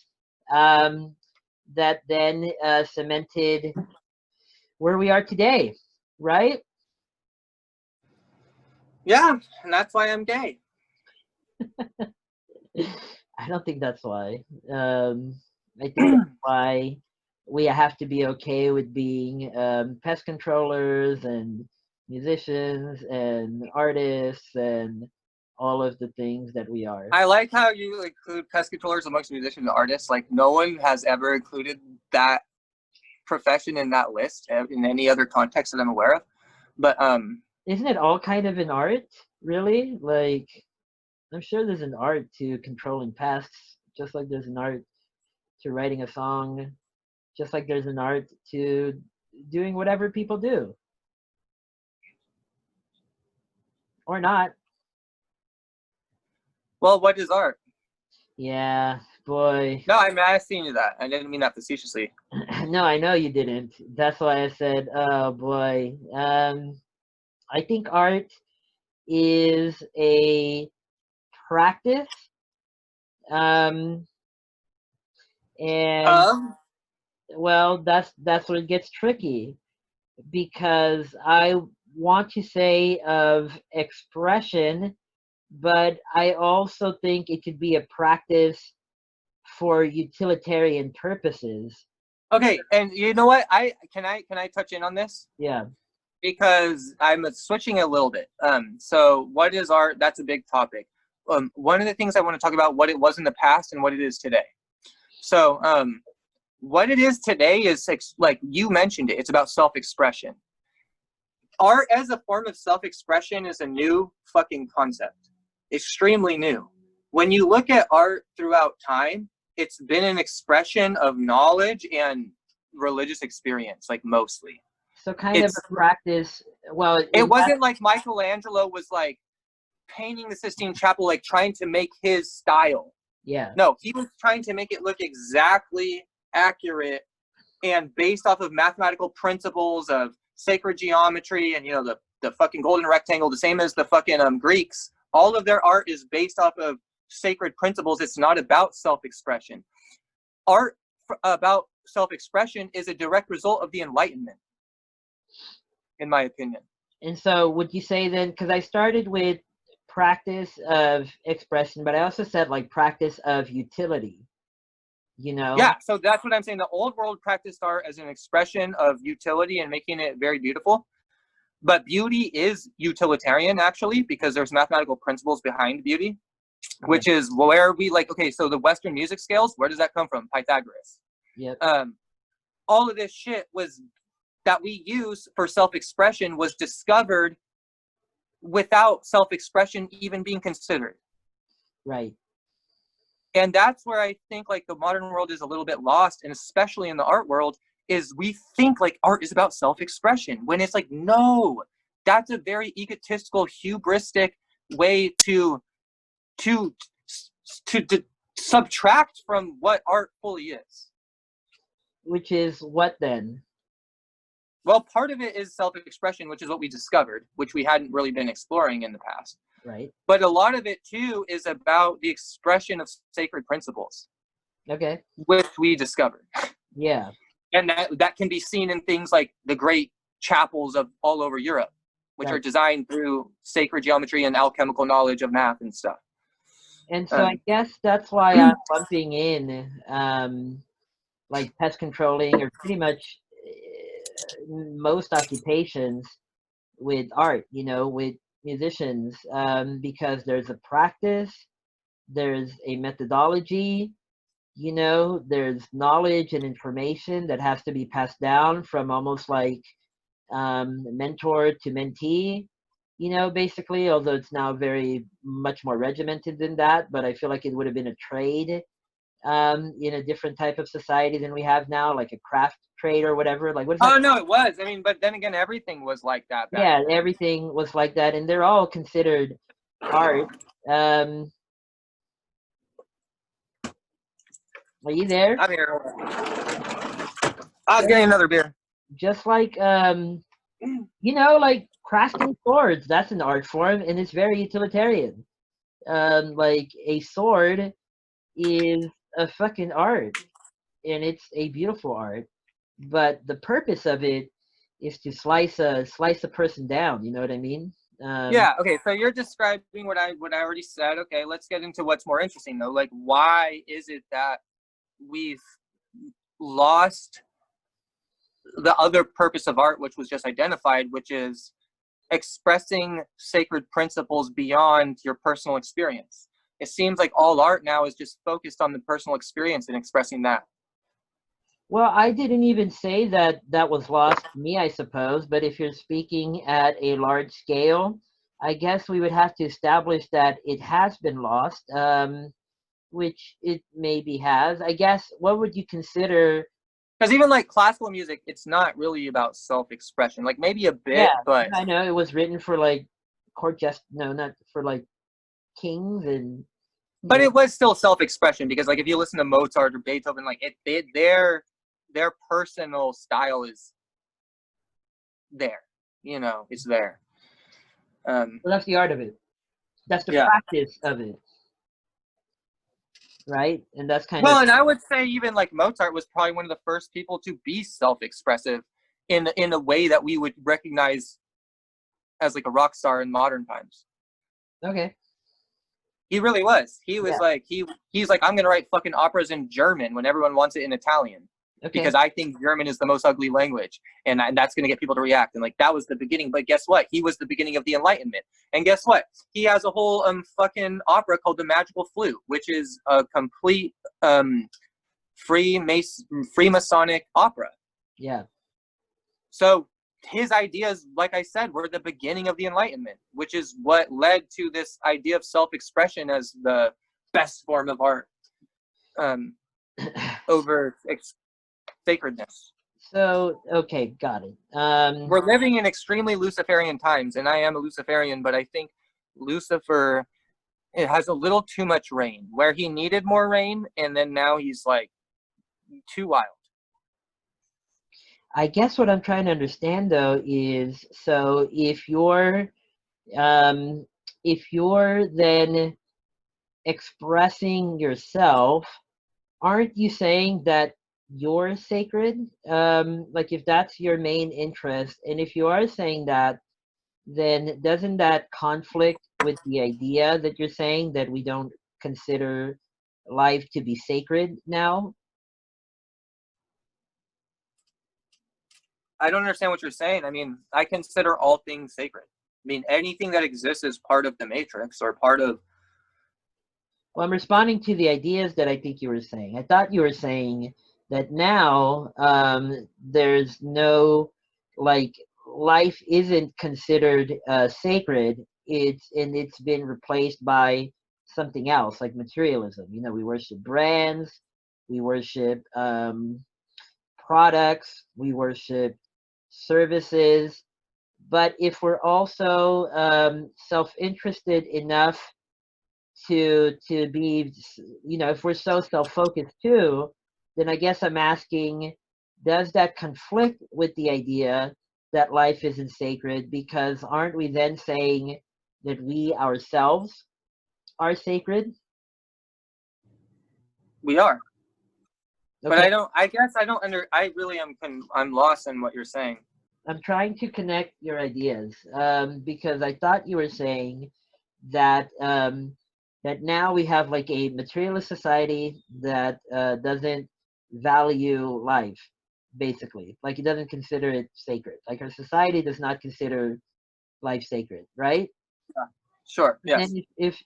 that then cemented where we are today, right? Yeah, and that's why I'm gay. I don't think that's why. I think that's why we have to be okay with being pest controllers and musicians and artists and all of the things that we are. I like how you include pest controllers amongst musicians and artists. Like, no one has ever included that profession in that list in any other context that I'm aware of. But isn't it all kind of an art, really? Like, I'm sure there's an art to controlling pests, just like there's an art to writing a song, just like there's an art to doing whatever people do. Or not. Well, what is art? Yeah, boy. No, I'm asking you that. I didn't mean that facetiously. No, I know you didn't. That's why I said, oh boy. I think art is a practice. And well, that's where it gets tricky, because I want to say of expression, but I also think it could be a practice for utilitarian purposes. Okay, and you know what? Can I touch in on this? Yeah. Because I'm switching a little bit. So what is art? That's a big topic. One of the things I want to talk about, what it was in the past and what it is today. So what it is today is, like you mentioned it, it's about self-expression. Art as a form of self-expression is a new fucking concept. Extremely new. when you look at art throughout time, it's been an expression of knowledge and religious experience, like mostly. So kind of a practice. Well, It wasn't like Michelangelo was like painting the Sistine Chapel, like trying to make his style. Yeah. No, he was trying to make it look exactly accurate and based off of mathematical principles of sacred geometry and, you know, the fucking golden rectangle, the same as the fucking Greeks. All of their art is based off of sacred principles. It's not about self-expression. Art about self-expression is a direct result of the Enlightenment, in my opinion. And so would you say then, because I started with practice of expression, but I also said like practice of utility, you know? Yeah, so that's what I'm saying. The old world practiced art as an expression of utility and making it very beautiful. But beauty is utilitarian, actually, because there's mathematical principles behind beauty, which is where we like, okay, so the Western music scales, where does that come from? Pythagoras. Yep. All of this shit was that we use for self-expression was discovered without self-expression even being considered. Right. And that's where I think like the modern world is a little bit lost, and especially in the art world, is we think like art is about self-expression when it's like, no, that's a very egotistical, hubristic way to subtract from what art fully is. Which is what then? Well, part of it is self-expression, which is what we discovered, which we hadn't really been exploring in the past. Right. But a lot of it too is about the expression of sacred principles. Okay. Which we discovered. Yeah. And that can be seen in things like the great chapels of all over Europe, which are designed through sacred geometry and alchemical knowledge of math and stuff. And so I guess that's why I'm lumping in like pest controlling or pretty much most occupations with art, you know, with musicians, because there's a practice, there's a methodology, you know, there's knowledge and information that has to be passed down from almost like mentor to mentee, you know, basically, although it's now very much more regimented than that, but I feel like it would have been a trade in a different type of society than we have now, like a craft trade or whatever. Like, what is that? Oh, no, it was. I mean, but then again, everything was like that back Yeah, then. everything was like that, and they're all considered art. Are you there? I'm here. I was getting another beer. Just like you know, like crafting swords, that's an art form, and it's very utilitarian. Like a sword is a fucking art, and it's a beautiful art, but the purpose of it is to slice a person down. You know what I mean? Yeah. Okay. So you're describing what I already said. Okay. Let's get into what's more interesting though. Like, why is it that we've lost the other purpose of art, which was just identified, which is expressing sacred principles beyond your personal experience? It seems like all art now is just focused on the personal experience and expressing that. Well, I didn't even say that that was lost to me, I suppose, but if you're speaking at a large scale, I guess we would have to establish that it has been lost, which it maybe has. I guess, what would you consider? Because even like classical music, it's not really about self-expression. Like maybe a bit, but I know it was written for like not for like kings and. But it was still self-expression because, like, if you listen to Mozart or Beethoven, like their personal style is there. You know, it's there. Well, that's the art of it. That's the practice of it, right? And that's kind of. Well, and I would say even like Mozart was probably one of the first people to be self-expressive in a way that we would recognize as like a rock star in modern times. Okay. He really was. He was like he's like, I'm gonna write fucking operas in German when everyone wants it in Italian. Okay. Because I think German is the most ugly language, and that's gonna get people to react. And like that was the beginning. But guess what? He was the beginning of the Enlightenment. And guess what? He has a whole fucking opera called The Magical Flute, which is a complete Freemasonic opera. Yeah. So his ideas, like I said, were the beginning of the Enlightenment, which is what led to this idea of self-expression as the best form of art over sacredness. So, okay, got it. We're living in extremely Luciferian times, and I am a Luciferian, but I think Lucifer, it has a little too much rain, where he needed more rain, and then now he's like too wild. I guess what I'm trying to understand though is, so um, if you're then expressing yourself, aren't you saying that you're sacred? Like if that's your main interest, and if you are saying that, then doesn't that conflict with the idea that you're saying that we don't consider life to be sacred now? I don't understand what you're saying. I mean, I consider all things sacred. I mean, anything that exists is part of the matrix or part of. Well, I'm responding to the ideas that I think you were saying. I thought you were saying that now there's no, like, life isn't considered sacred. It's been replaced by something else, like materialism. You know, we worship brands, we worship products, we worship services. But if we're also self-interested enough to be, you know, if we're so self-focused too, then I guess I'm asking, does that conflict with the idea that life isn't sacred? Because aren't we then saying that we ourselves are sacred? We are. But Okay, I really am, I'm lost in what you're saying. I'm trying to connect your ideas because I thought you were saying that that now we have like a materialist society that doesn't value life, basically. Like it doesn't consider it sacred. Like our society does not consider life sacred, right? Yeah. Sure. But then Yes.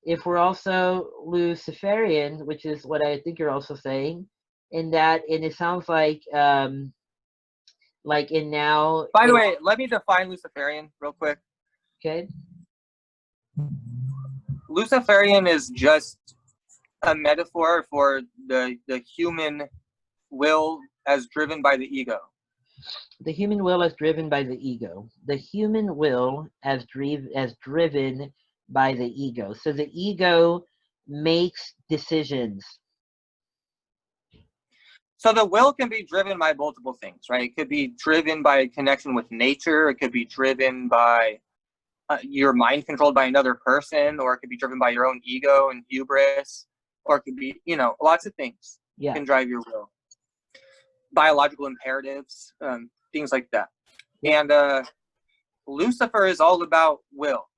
if we're also Luciferian, which is what I think you're also saying, in that, and it sounds like in now By the in, way, let me define Luciferian real quick. okay. Luciferian is just a metaphor for the human will as driven by the ego. The human will as driven by the ego. The human will as driven by the ego. So the ego makes decisions. So the will can be driven by multiple things, right? It could be driven by a connection with nature. It could be driven by your mind controlled by another person, or it could be driven by your own ego and hubris, or it could be, you know, lots of things Yeah. can drive your will. Biological imperatives, things like that. Yeah. And Lucifer is all about will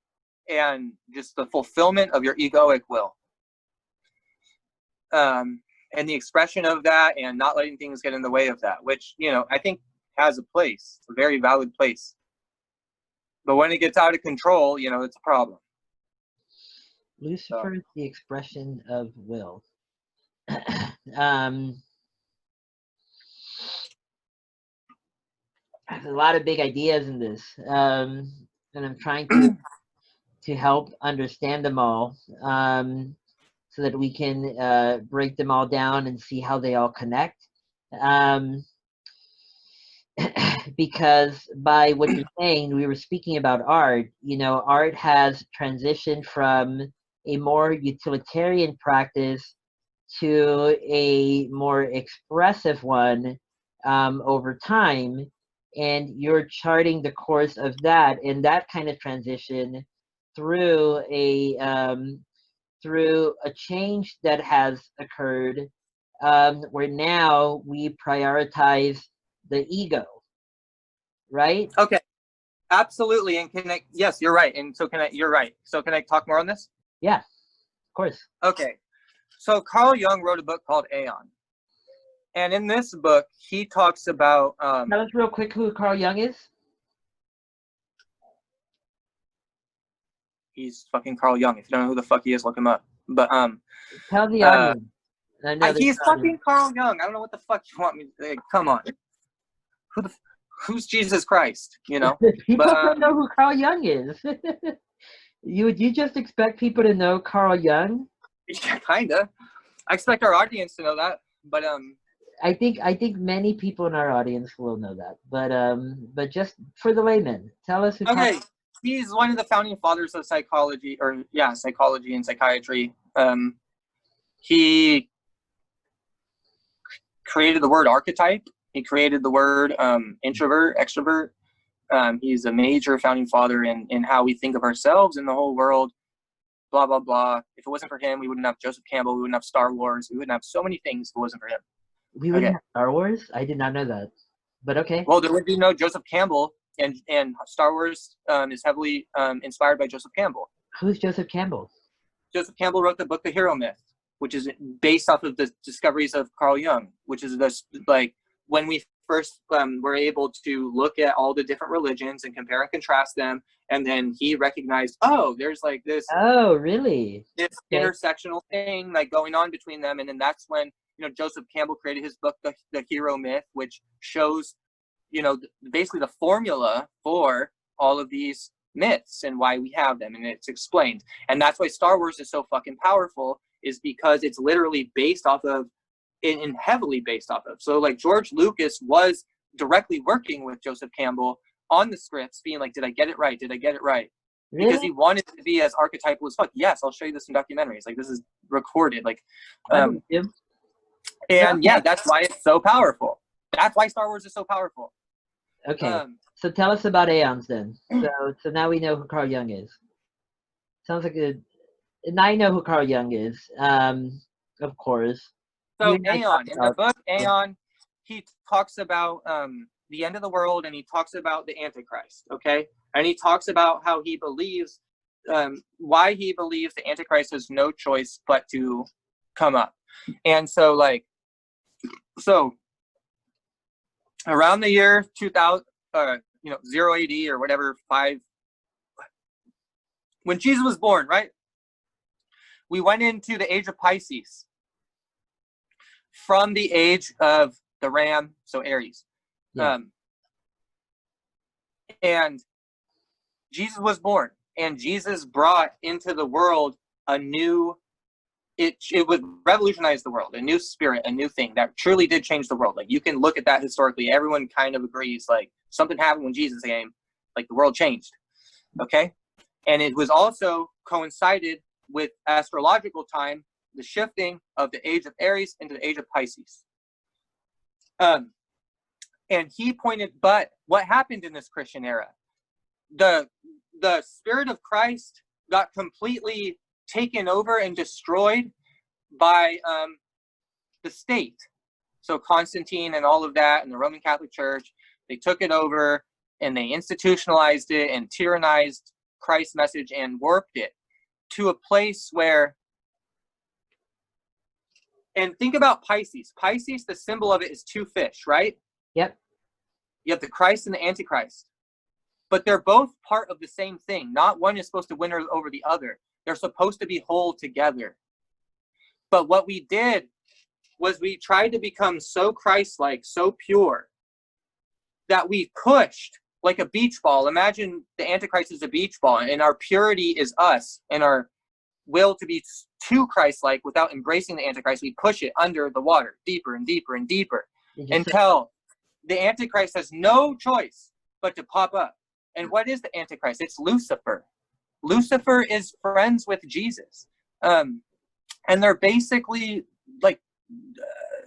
and just the fulfillment of your egoic will. And the expression of that and not letting things get in the way of that, which, you know, I think has a place, a very valid place. But when it gets out of control, you know, it's a problem. Lucifer is the expression of will. There's a lot of big ideas in this, and I'm trying to help understand them all, so that we can break them all down and see how they all connect. Um, because by what you're saying, we were speaking about art. You know, art has transitioned from a more utilitarian practice to a more expressive one over time, and you're charting the course of that, and that kind of transition through a change that has occurred, where now we prioritize the ego, right? Okay, absolutely. And can I, yes, you're right. And so you're right. So can I talk more on this? Yeah, of course. Okay. So Carl Jung wrote a book called Aeon. And in this book, he talks about. Tell us real quick who Carl Jung is. He's fucking Carl Jung. If you don't know who the fuck he is, look him up. But Tell the audience. he's fucking Carl Jung. I don't know what the fuck you want me to say. Come on. Who's Jesus Christ? You know. People don't know who Carl Jung is. You just expect people to know Carl Jung? Yeah, kinda. I expect our audience to know that, but I think many people in our audience will know that, but just for the layman, tell us who. okay. He's one of the founding fathers of psychology, or yeah, psychology and psychiatry. He created the word archetype. He created the word introvert, extrovert. He's a major founding father in how we think of ourselves in the whole world. Blah blah blah. If it wasn't for him, we wouldn't have Joseph Campbell. We wouldn't have Star Wars. We wouldn't have so many things if it wasn't for him. We wouldn't Okay. have Star Wars? I did not know that. But okay. Well, there would be no Joseph Campbell, and Star Wars is heavily inspired by Joseph Campbell. Who's Joseph Campbell? Joseph Campbell wrote the book The Hero Myth, which is based off of the discoveries of Carl Jung, which is this, like, when we first were able to look at all the different religions and compare and contrast them, and then he recognized, oh, there's like this Oh, really? this Okay. intersectional thing like going on between them, and then that's when Joseph Campbell created his book the Hero Myth, which shows basically the formula for all of these myths and why we have them, and it's explained. And that's why Star Wars is so fucking powerful, is because it's literally based off of and heavily based off of. So like George Lucas was directly working with Joseph Campbell on the scripts, being like, did I get it right? Did I get it right? Really? Because he wanted to be as archetypal as fuck. Yes, I'll show you this in documentaries. Like, this is recorded. Like, and yeah, that's why it's so powerful. That's why Star Wars is so powerful. Okay. So tell us about Aeons then. So now we know who Carl Jung is. Sounds like a. Now I know who Carl Jung is. Of course. So Aeon, in the book Aeon, he talks about the end of the world, and he talks about the Antichrist. Okay, and he talks about how he believes, why he believes the Antichrist has no choice but to come up. And so around the year 2000, 0 AD or whatever, 5, when Jesus was born, right? We went into the age of Pisces. From the age of the ram, so Aries. Yeah. And Jesus was born, and Jesus brought into the world a new, it would revolutionize the world, a new spirit, a new thing that truly did change the world. Like, you can look at that historically. Everyone kind of agrees, like, something happened when Jesus came, like the world changed. Okay? And it was also coincided with astrological time, the shifting of the age of Aries into the age of Pisces. And he pointed, but what happened in this Christian era? The spirit of Christ got completely taken over and destroyed by the state. So Constantine and all of that, and the Roman Catholic Church, they took it over and they institutionalized it and tyrannized Christ's message and warped it to a place where. And think about Pisces. Pisces, the symbol of it is 2 fish, right? Yep. You have the Christ and the Antichrist. But they're both part of the same thing. Not one is supposed to win over the other. They're supposed to be whole together. But what we did was we tried to become so Christ-like, so pure, that we pushed like a beach ball. Imagine the Antichrist is a beach ball, and our purity is us, and our will to be too Christ-like without embracing the Antichrist. We push it under the water, deeper and deeper and deeper, until the Antichrist has no choice but to pop up. And what is the Antichrist? It's Lucifer. Lucifer is friends with Jesus. And they're basically like,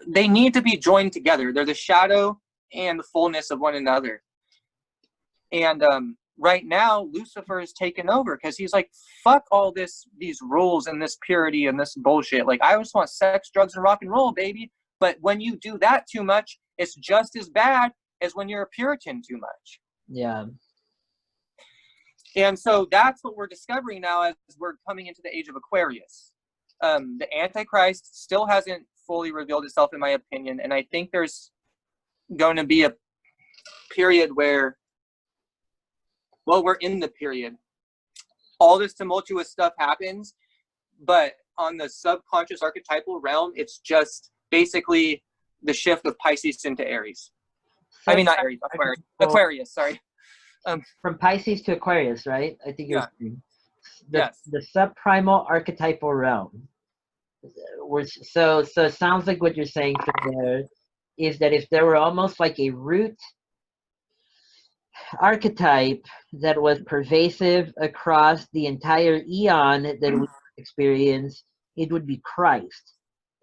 they need to be joined together. They're the shadow and the fullness of one another. And right now, Lucifer is taken over because he's like, fuck all these rules and this purity and this bullshit. Like, I just want sex, drugs, and rock and roll, baby. But when you do that too much, it's just as bad as when you're a Puritan too much. Yeah. And so that's what we're discovering now as we're coming into the age of Aquarius. The Antichrist still hasn't fully revealed itself, in my opinion. And I think there's going to be a period where, well, we're in the period. All this tumultuous stuff happens, but on the subconscious archetypal realm, it's just basically the shift of Pisces into Aries. So I mean, not Aries, Aquarius, sorry. From Pisces to Aquarius, right? I think you're saying. Yes. the subprimal archetypal realm. So it sounds like what you're saying from there is that if there were almost like a root archetype that was pervasive across the entire eon that we experience, it would be Christ.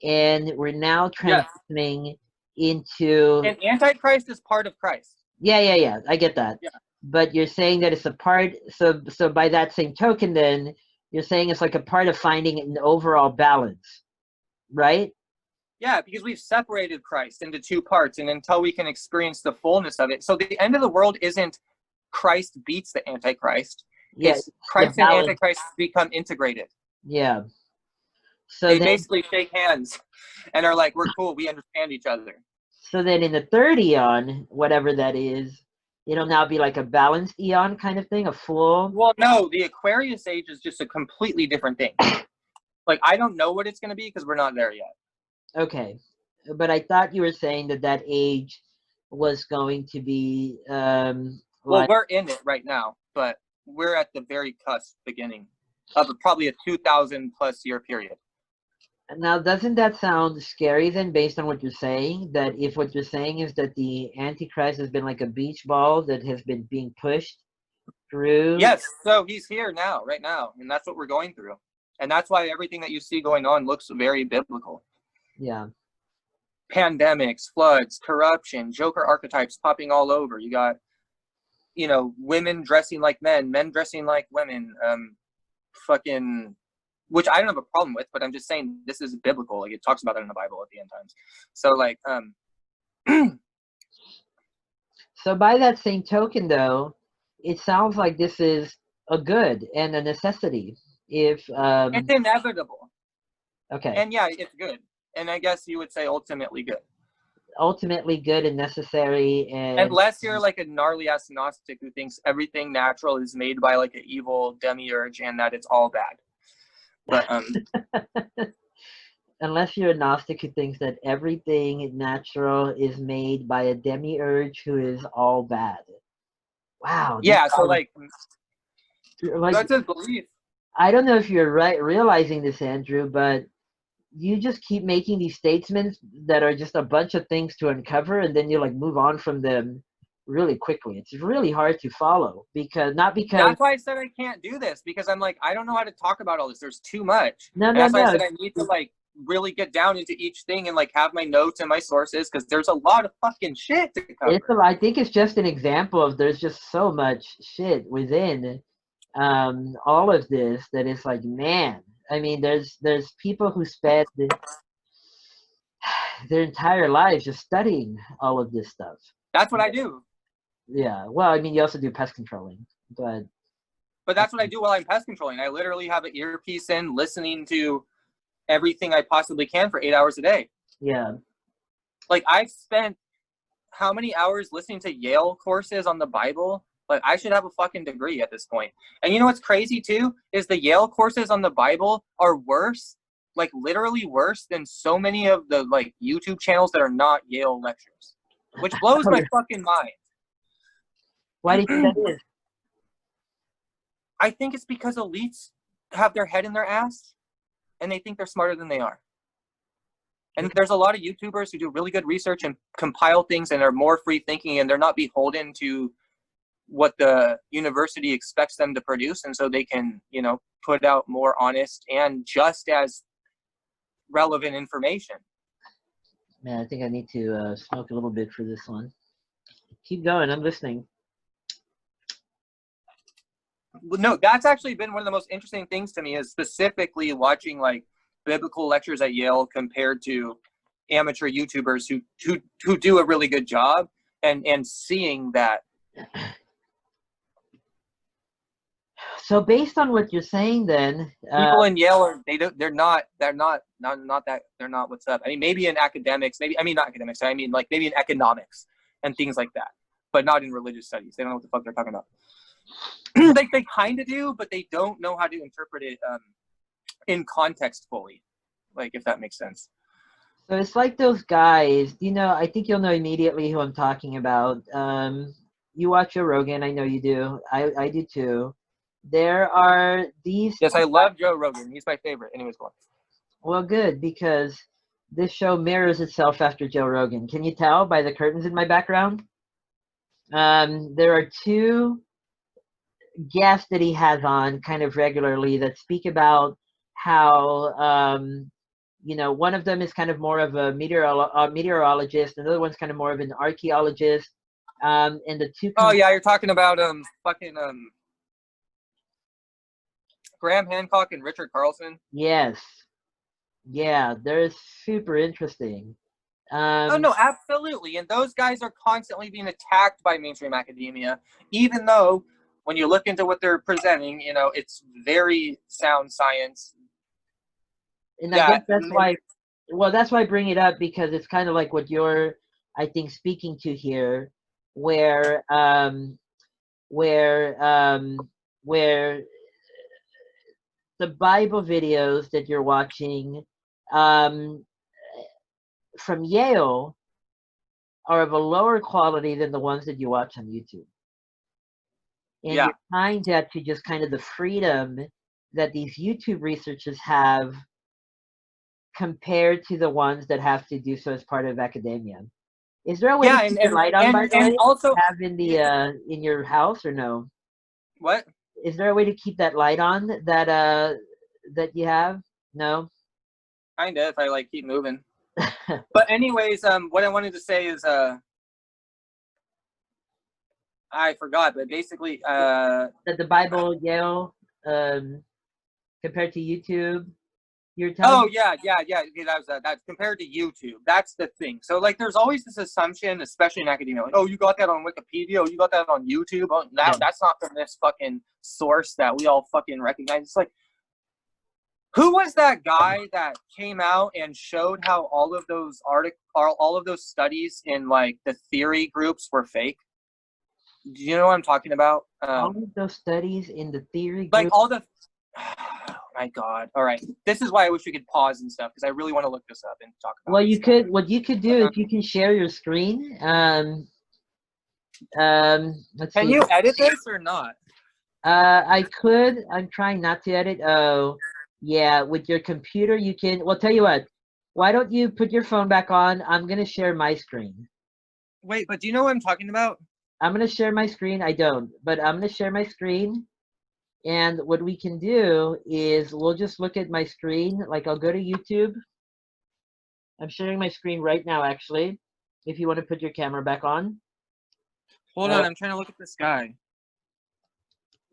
And we're now Yes. transitioning into And Antichrist is part of Christ. yeah, I get that. Yeah. But you're saying that it's a part, so by that same token then you're saying it's like a part of finding an overall balance, right? Yeah, because we've separated Christ into two parts, and until we can experience the fullness of it. So the end of the world isn't Christ beats the Antichrist. Yeah, It's the Christ and balance. Antichrist become integrated. Yeah. So They then basically shake hands and are like, we're cool, we understand each other. so then in the third eon, whatever that is, it'll now be like a balanced eon kind of thing, a full. Well, no, the Aquarius age is just a completely different thing. Like, I don't know what it's going to be because we're not there yet. Okay. But I thought you were saying that that age was going to be Well, like we're in it right now, but we're at the very cusp beginning of probably a 2,000 plus year period. now doesn't that sound scary then based on what you're saying? That if what you're saying is that the Antichrist has been like a beach ball that has been being pushed through. Yes, so he's here now, right now, and that's what we're going through. And that's why everything that you see going on looks very biblical. Yeah. Pandemics, floods, corruption, Joker archetypes popping all over. You got, women dressing like men dressing like women, fucking, which I don't have a problem with, but I'm just saying this is biblical. Like, it talks about it in the Bible at the end times. So, like, So by that same token though, it sounds like this is a good and a necessity. If it's inevitable. okay. And yeah, it's good. And I guess you would say ultimately good. Ultimately good and necessary and Unless you're like a gnarly ass Gnostic who thinks everything natural is made by like an evil demiurge and that it's all bad. But unless you're a Gnostic who thinks that everything natural is made by a demiurge who is all bad. Wow. Yeah, so like that's his belief. I don't know if you're realizing this, Andrew, but you just keep making these statements that are just a bunch of things to uncover, and then you like move on from them really quickly. It's really hard to follow because That's why I said I can't do this, because I'm like, I don't know how to talk about all this. There's too much. No. That's why I said I need to like really get down into each thing and like have my notes and my sources, because there's a lot of fucking shit to cover. I think it's just an example of there's just so much shit within all of this that it's like, man. I mean, there's people who spend their entire lives just studying all of this stuff. That's what I do. Yeah. Well, I mean, you also do pest controlling, but that's what I do while I'm pest controlling. I literally have an earpiece in, listening to everything I possibly can for 8 hours a day. Yeah. Like, I've spent how many hours listening to Yale courses on the Bible? Like, I should have a fucking degree at this point. And you know what's crazy too is the Yale courses on the Bible are worse, like literally worse than so many of the like YouTube channels that are not Yale lectures, which blows my fucking mind. Why do you think that is? I think it's because elites have their head in their ass and they think they're smarter than they are. And there's a lot of YouTubers who do really good research and compile things and are more free thinking, and they're not beholden to what the university expects them to produce. And so they can, put out more honest and just as relevant information. Man, I think I need to smoke a little bit for this one. Keep going. I'm listening. No, that's actually been one of the most interesting things to me, is specifically watching like biblical lectures at Yale compared to amateur YouTubers who do a really good job, and seeing that. So based on what you're saying, then people in Yale they're not what's up. I mean, maybe in academics, maybe in economics and things like that, but not in religious studies. They don't know what the fuck they're talking about. they kind of do, but they don't know how to interpret it in context fully, like, if that makes sense. So it's like those guys, I think you'll know immediately who I'm talking about. You watch Joe Rogan, I know you do. I do too. there are these. Yes, I love Joe Rogan. He's my favorite. Anyways, go on. Well, good, because this show mirrors itself after Joe Rogan. Can you tell by the curtains in my background? There are two guests that he has on kind of regularly that speak about how one of them is kind of more of a meteorologist, another one's kind of more of an archaeologist, and the two. Oh yeah, you're talking about Graham Hancock and Richard Carlson. Yes, yeah, they're super interesting. Oh no, absolutely, and those guys are constantly being attacked by mainstream academia, even though when you look into what they're presenting, it's very sound science. And I guess that's why. Well, that's why I bring it up, because it's kind of like what you're, I think, speaking to here, where the Bible videos that you're watching from Yale are of a lower quality than the ones that you watch on YouTube. And you're tying that to just kind of the freedom that these YouTube researchers have compared to the ones that have to do so as part of academia. Is there a way to keep the light on, by the way, also have in the in your house, or no? What? Is there a way to keep that light on that you have? No? Kind of, if I keep moving. But anyways, what I wanted to say is I forgot, but basically that the Bible Yale compared to YouTube. You're telling yeah. That's compared to YouTube. That's the thing. So there's always this assumption, especially in academia, oh, you got that on Wikipedia, oh, you got that on YouTube. Oh, that's not from this fucking source that we all fucking recognize. It's who was that guy that came out and showed how all of those studies in the theory groups were fake? Do you know what I'm talking about? all of those studies in the theory group? all the oh my god. All right. This is why I wish we could pause and stuff, because I really want to look this up and talk about Well, what you could do is you can share your screen. Let's Can see. you edit this or not? I could. I'm trying not to edit. Oh, yeah, with your computer you can. Well, tell you what. Why don't you put your phone back on? I'm going to share my screen. Wait, but do you know what I'm talking about? I'm going to share my screen. I don't, but I'm going to share my screen. And what we can do is we'll just look at my screen. I'll go to YouTube. I'm sharing my screen right now, actually, if you want to put your camera back on. Hold on, I'm trying to look at this guy.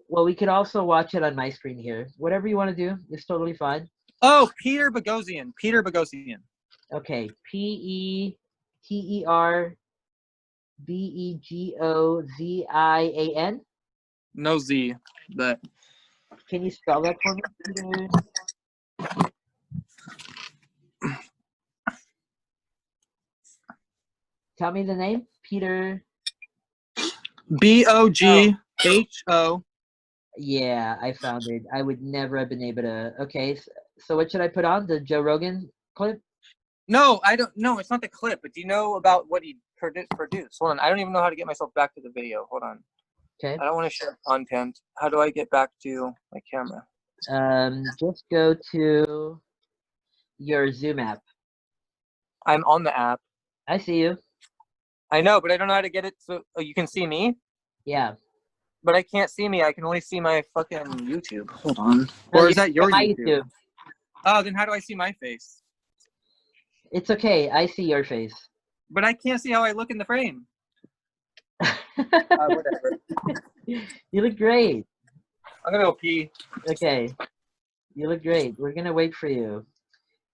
Well, we could also watch it on my screen here. Whatever you want to do is totally fine. Oh, Peter Boghossian. Okay, Peter Begozzian. No Z, but can you spell that for me, Peter? Tell me the name, Peter. Bogho. Yeah, I found it. I would never have been able to. Okay, so what should I put on? The Joe Rogan clip? No, I don't. No, it's not the clip. But do you know about what he produced? Hold on, I don't even know how to get myself back to the video. Hold on. Okay. I don't want to share content. How do I get back to my camera? Just go to your Zoom app. I'm on the app. I see you. I know, but I don't know how to get it so you can see me. Yeah. But I can't see me. I can only see my fucking YouTube. Hold on. No, or is that your YouTube? Oh, then how do I see my face? It's okay. I see your face. But I can't see how I look in the frame. Whatever. You look great. I'm going to go pee. Okay. You look great. We're going to wait for you.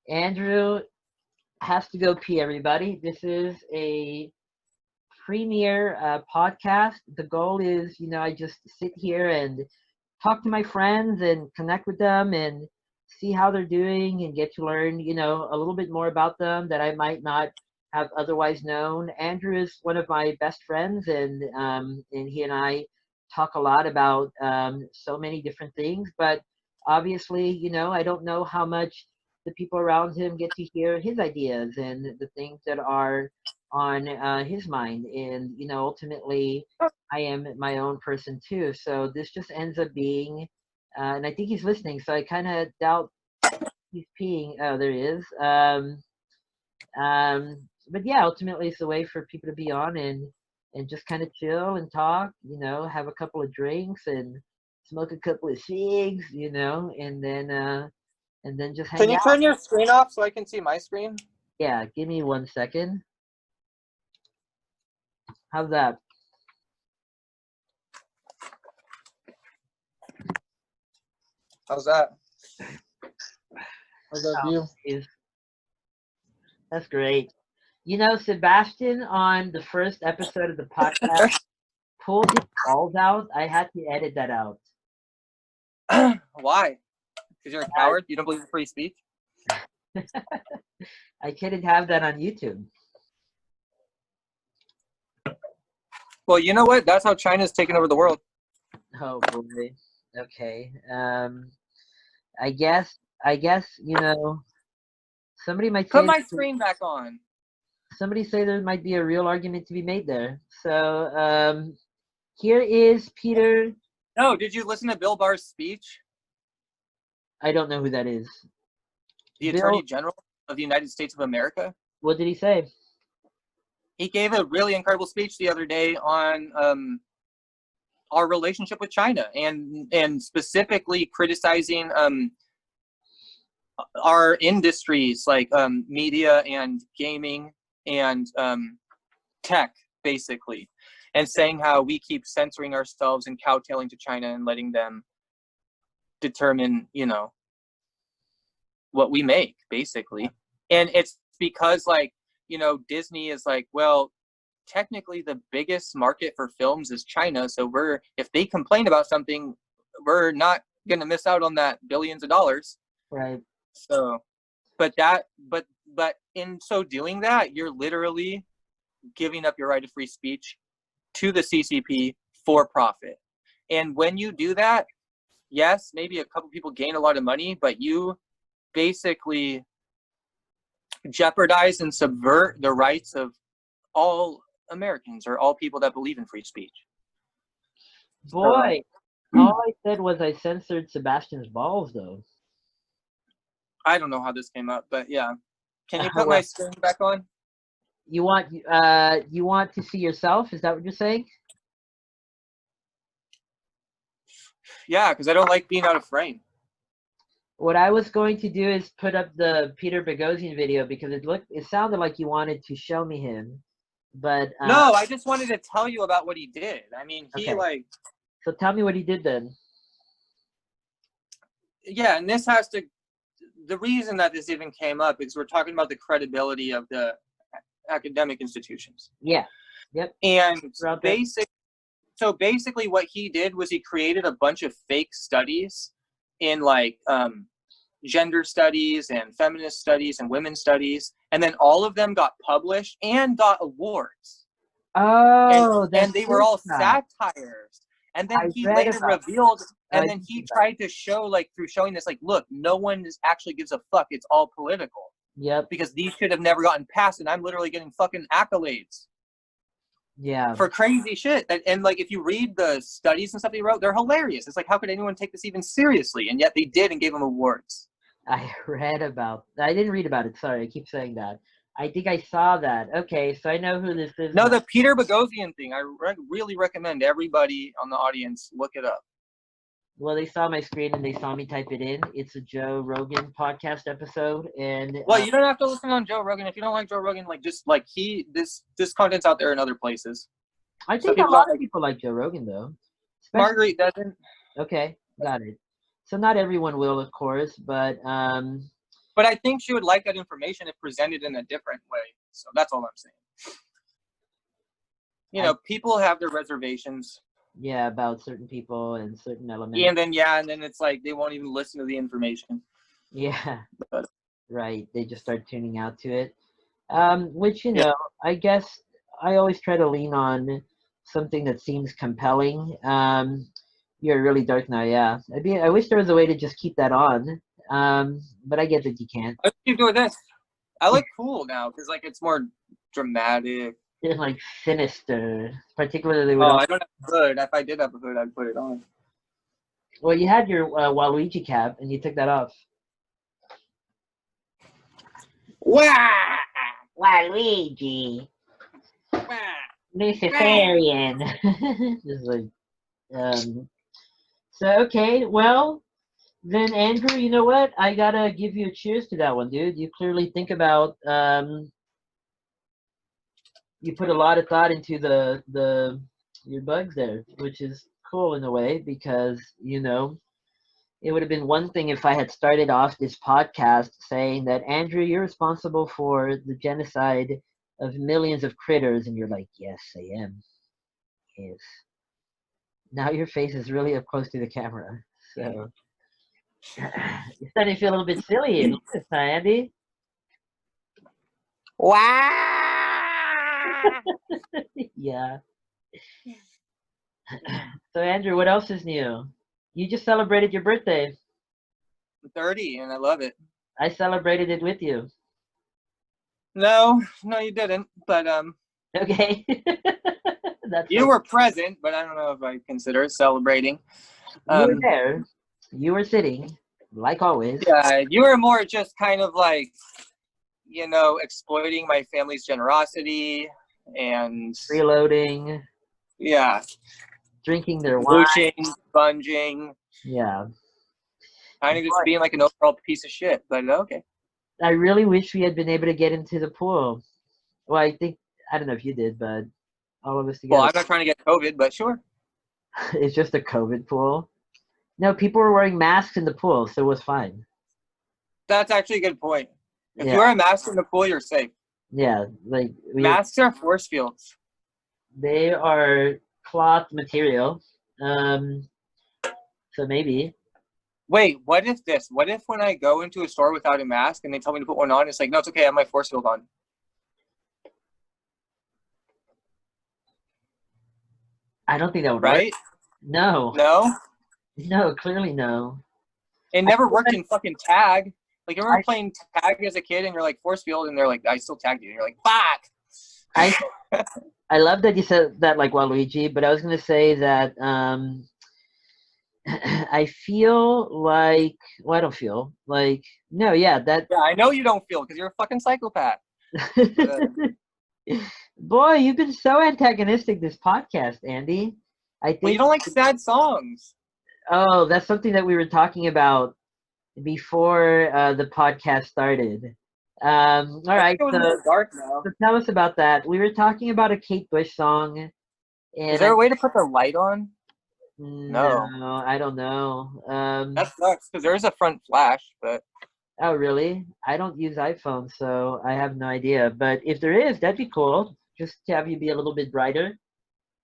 Andrew has to go pee, everybody. This is a premiere podcast. The goal is, I just sit here and talk to my friends and connect with them and see how they're doing and get to learn, a little bit more about them that I might not have otherwise known. Andrew is one of my best friends, and he and I talk a lot about so many different things. But obviously, I don't know how much the people around him get to hear his ideas and the things that are on his mind. And ultimately, I am my own person too. So this just ends up being, and I think he's listening. So I kind of doubt he's peeing. Oh, there he is. But yeah, ultimately, it's a way for people to be on and just kind of chill and talk. Have a couple of drinks and smoke a couple of cigs. And then just Can hang you out. turn your screen off so I can see my screen? Yeah, give me 1 second. How's that? How's that? How's that view? That's great. Sebastian on the first episode of the podcast pulled his balls out. I had to edit that out. Why? Because you're a coward? You don't believe in free speech? I couldn't have that on YouTube. Well, you know what? That's how China's taken over the world. Oh boy. Okay. I guess somebody might say Put my screen back on. somebody say there might be a real argument to be made there. So here is Peter. No, did you listen to Bill Barr's speech? I don't know who that is. The Bill, Attorney General of the United States of America. what did he say? He gave a really incredible speech the other day on our relationship with China and specifically criticizing our industries like media and gaming and tech, basically, and saying how we keep censoring ourselves and kowtowing to China and letting them determine, what we make, basically. And it's because, Disney is like, well, technically the biggest market for films is China, so if they complain about something, we're not going to miss out on that billions of dollars. Right. So, but in so doing that, you're literally giving up your right of free speech to the CCP for profit. And when you do that, yes, maybe a couple people gain a lot of money, but you basically jeopardize and subvert the rights of all Americans or all people that believe in free speech. Boy, all I said was I censored Sebastian's balls, though. I don't know how this came up, but yeah. Can you put my screen back on? You want to see yourself? Is that what you're saying? Yeah, because I don't like being out of frame. What I was going to do is put up the Peter Boghossian video because it sounded like you wanted to show me him, but no, I just wanted to tell you about what he did. I mean, So tell me what he did then. Yeah, and the reason that this even came up is we're talking about the credibility of the academic institutions. Yeah. Yep. And basically what he did was he created a bunch of fake studies in gender studies and feminist studies and women's studies, and then all of them got published and got awards. Oh, and they were all satires. And then he later revealed, and then he tried to show, through showing this, look, no one actually gives a fuck. It's all political. Yep. Because these should have never gotten passed, and I'm literally getting fucking accolades. Yeah. For crazy shit. And if you read the studies and stuff he wrote, they're hilarious. It's how could anyone take this even seriously? And yet they did and gave him awards. I didn't read about it. Sorry, I keep saying that. I think I saw that. Okay, so I know who this is. No, the Peter Boghossian thing. I really recommend everybody on the audience look it up. Well, they saw my screen and they saw me type it in. It's a Joe Rogan podcast episode, and well, you don't have to listen on Joe Rogan if you don't like Joe Rogan. This content's out there in other places. I think a lot of people like Joe Rogan though. Marguerite doesn't. Okay, got it. So not everyone will, of course, but But I think she would like that information if presented in a different way. So that's all I'm saying. People have their reservations. Yeah, about certain people and certain elements. And then it's they won't even listen to the information. Yeah. But, right. They just start tuning out to it. Which, I guess I always try to lean on something that seems compelling. You're really dark now, yeah. I wish there was a way to just keep that on. But I get that you can't. Let's keep doing this. I like cool now because like it's more dramatic. It's like sinister, particularly with Oh, all. I don't have a hood. If I did have a hood, I'd put it on. Well, you had your Waluigi cap, and you took that off. Wow! Waluigi, Wow! Luciferian. Just like, so okay, well then, Andrew, you know what? I gotta give you a cheers to that one, dude. You clearly think about you put a lot of thought into the your bugs there, which is cool in a way because it would have been one thing if I had started off this podcast saying that Andrew, you're responsible for the genocide of millions of critters, and you're like, yes, I am. Yes. Now your face is really up close to the camera, so you're starting to feel a little bit silly, Andy. Wow! Yeah. So Andrew, what else is new? You just celebrated your birthday. I'm 30 and I love it. I celebrated it with you. No, you didn't. But Okay. That's you were present, but I don't know if I consider it celebrating. You were there. You were sitting, like always. Yeah, you were more just kind of like, exploiting my family's generosity and Freeloading. Yeah. Drinking their wine. Mooching, sponging. Yeah. Kind of just being like an overall piece of shit, but okay. I really wish we had been able to get into the pool. Well, I don't know if you did, but all of us together. Well, I'm not trying to get COVID, but sure. It's just a COVID pool. No, people were wearing masks in the pool, so it was fine. That's actually a good point. If you wear a mask in the pool, you're safe. Yeah, like masks are force fields. They are cloth material. So maybe. Wait, what if when I go into a store without a mask and they tell me to put one on, it's like, no, it's okay, I have my force field on. I don't think that would work. No. No? No, clearly no. It never worked in fucking tag. Like, you remember playing tag as a kid and you're like, force field, and they're like, I still tagged you. And you're like, fuck! I love that you said that like Waluigi, but I was going to say that I feel like, well, I don't feel like, no, yeah, that. Yeah, I know you don't feel because you're a fucking psychopath. Boy, you've been so antagonistic this podcast, Andy. I think. Well, you don't like sad songs. Oh, that's something that we were talking about before the podcast started. All right, so, dark now. So tell us about that. We were talking about a Kate Bush song. And is there a way to put the light on? No, I don't know. That sucks because there is a front flash, but. Oh, really? I don't use iPhone, so I have no idea. But if there is, that'd be cool. Just to have you be a little bit brighter.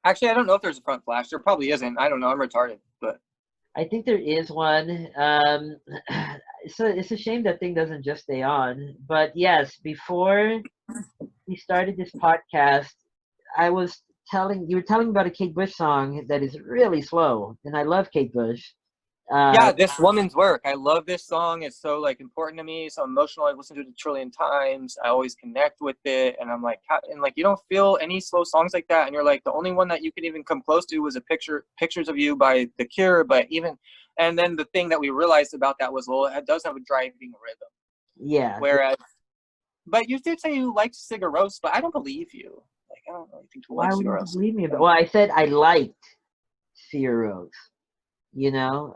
Actually, I don't know if there's a front flash. There probably isn't. I don't know. I'm retarded, but. I think there is one. So it's a shame that thing doesn't just stay on. But yes, before we started this podcast, you were telling me about a Kate Bush song that is really slow, and I love Kate Bush. Yeah, This Woman's Work. I love this song. It's so like important to me, so emotional. I've listened to it a trillion times. I always connect with it, and I'm like, you don't feel any slow songs like that. And you're like, the only one that you could even come close to was Pictures of You by The Cure. And then the thing that we realized about that was, well, it does have a driving rhythm. Yeah. But you did say you liked Sigur Rós, but I don't believe you. Like, I don't really think you like Sigur Rós. Believe me about. Well, I said I liked Sigur Rós.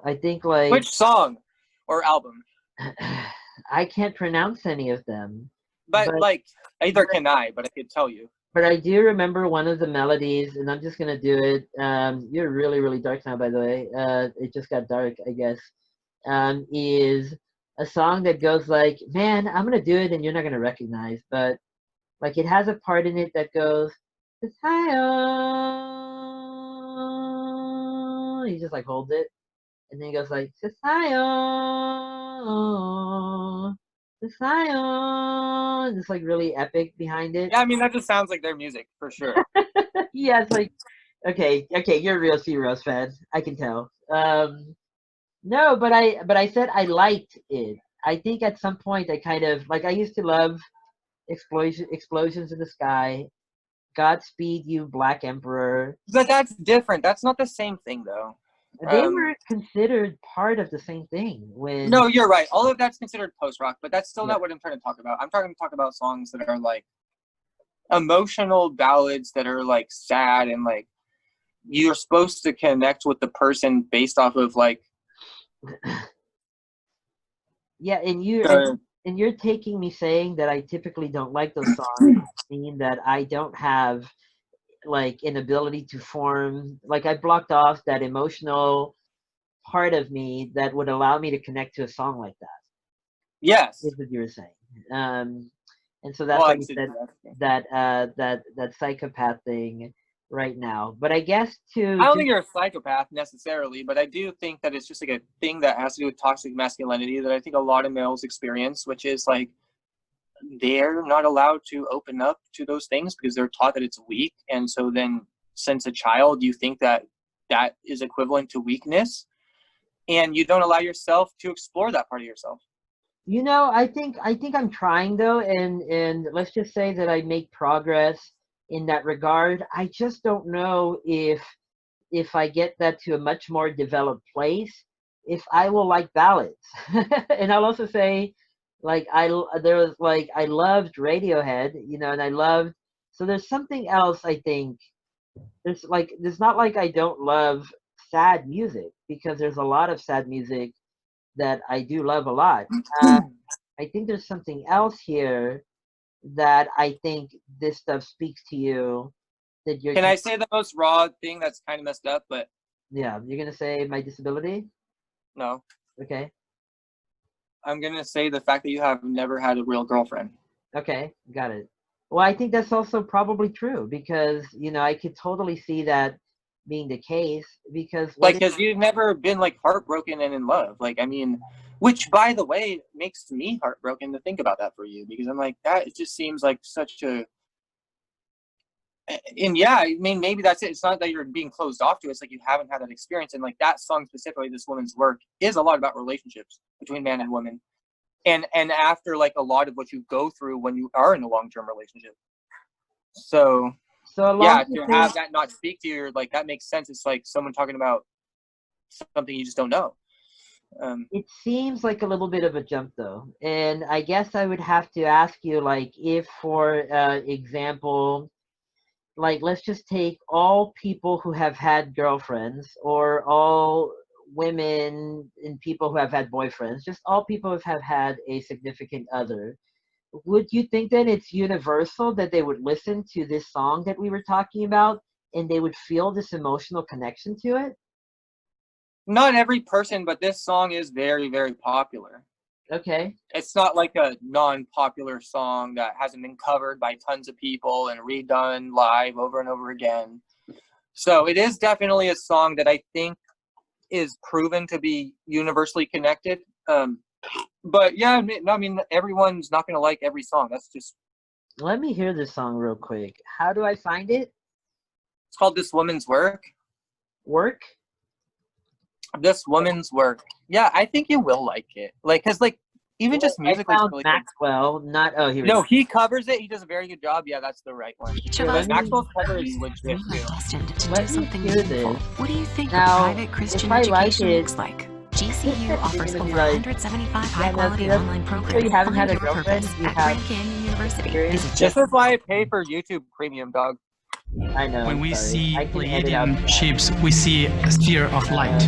I think like. Which song or album? I can't pronounce any of them. But like, either can I, but I could tell you. But I do remember one of the melodies, and I'm just going to do it. You're really, really dark now, by the way. It just got dark, I guess. Is a song that goes like, man, I'm going to do it, and you're not going to recognize. But like, it has a part in it that goes, he just like holds it, and then he goes like, it's like really epic behind it. Yeah, I mean that just sounds like their music for sure. Yeah, it's like okay, you're a real Sigur Rós fan. I can tell. No, but I said I liked it. I think at some point I kind of like I used to love explosions in the sky. Godspeed You Black Emperor. But that's different. That's not the same thing, though. They were considered part of the same thing when No, you're right. All of that's considered post-rock, but that's still yeah. not what I'm trying to talk about. I'm trying to talk about songs that are like emotional ballads that are like sad and like you're supposed to connect with the person based off of like Yeah, and you the and you're taking me saying that I typically don't like those songs, mean that I don't have like an ability to form like I blocked off that emotional part of me that would allow me to connect to a song like that. yes. Is what you were saying. Um, and so that's Well, why I'm you said suggesting. that psychopath thing right now. But I guess to I don't just think you're a psychopath necessarily, but I do think that it's just like a thing that has to do with toxic masculinity that I think a lot of males experience, which is like they're not allowed to open up to those things because they're taught that it's weak. And so then since a child, you think that that is equivalent to weakness and you don't allow yourself to explore that part of yourself. I think I'm trying though, and let's just say that I make progress in that regard. I just don't know if I get that to a much more developed place, if I will like ballads. And I'll also say, like there was like I loved Radiohead, and I loved. So there's something else I think. There's not like I don't love sad music because there's a lot of sad music that I do love a lot. Uh, I think there's something else here that I think this stuff speaks to you that you're Can I say the most raw thing that's kind of messed up, but yeah, you're gonna say my disability? no. Okay. I'm going to say the fact that you have never had a real girlfriend. Okay, got it. Well, I think that's also probably true because, I could totally see that being the case because what Like, if because you've never been like heartbroken and in love. Like, I mean, which by the way makes me heartbroken to think about that for you because I'm like, that it just seems like such a. And yeah, I mean, maybe that's it. It's not that you're being closed off to it. It's like you haven't had that experience. And like that song specifically, this woman's work is a lot about relationships between man and woman. And after like a lot of what you go through when you are in a long-term relationship. So so yeah, along the to same have that not speak to you, like that makes sense. It's like someone talking about something you just don't know. it seems like a little bit of a jump though. And I guess I would have to ask you like if for example, like let's just take all people who have had girlfriends or all women and people who have had boyfriends, just all people who have had a significant other. Would you think that it's universal that they would listen to this song that we were talking about and they would feel this emotional connection to it? Not every person, but this song is very, very popular. Okay. It's not like a non-popular song that hasn't been covered by tons of people and redone live over and over again. So it is definitely a song that I think is proven to be universally connected. But yeah, I mean, everyone's not going to like every song. That's just. Let me hear this song real quick. How do I find it? It's called This Woman's Work. Work? This Woman's Work. Yeah, I think you will like it. Like, because like even Well, just I musically, it's found really good. Maxwell, not oh here we No, go. he covers it. He does a very good job. Yeah, that's the right one. Each Here, of us Maxwell's cover let is me legit are too. destined to do let me something hear meaningful. this. What do you think a Now, private Christian if I like education it, looks like? GCU you're offers gonna be over like, 175 yeah, no, see, high-quality that's online so you programs. haven't had Find a your girlfriend, purpose you at have Grand Canyon University. experience. Visit This is why I pay for YouTube Premium, dog. I know, When I'm we sorry. see I can edit out Pleiadian that. ships, we see a sphere of light.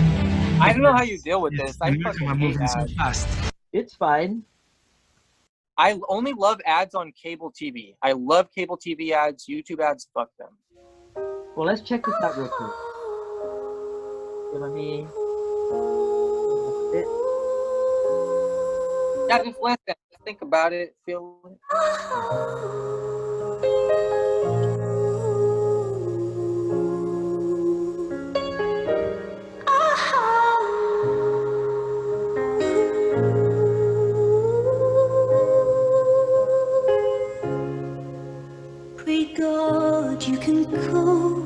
I don't know how you deal with Yes, this. and I we fucking are hate moving so ads. fast. It's fine. I only love ads on cable TV. I love cable TV ads. YouTube ads, fuck them. Well, let's check this out real quick. Okay, let me it. Yeah, just listen. Just think about it. Feel it. Pray God you can go.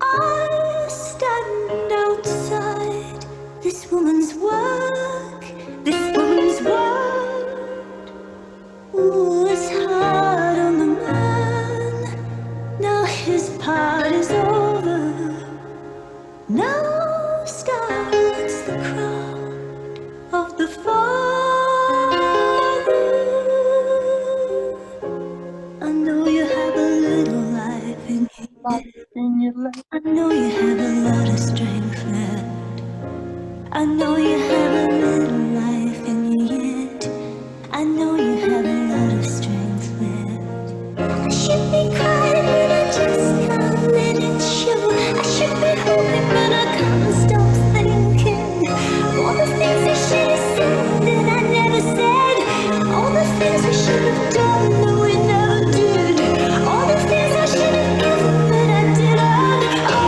I stand outside this work, this woman's word was hard on the man. Now his part is over. Now starts the crowd of the father. I know you have a little life in you. I know you have a lot of strength left. I know you have a little life in you yet. I know you have a lot of strength left. I should be crying, but I just can't let it show. I should be hoping, but I can't stop thinking. All the things I should have said that I never said. All the things we should have done that we never did. All the things I should have given that I didn't. Oh,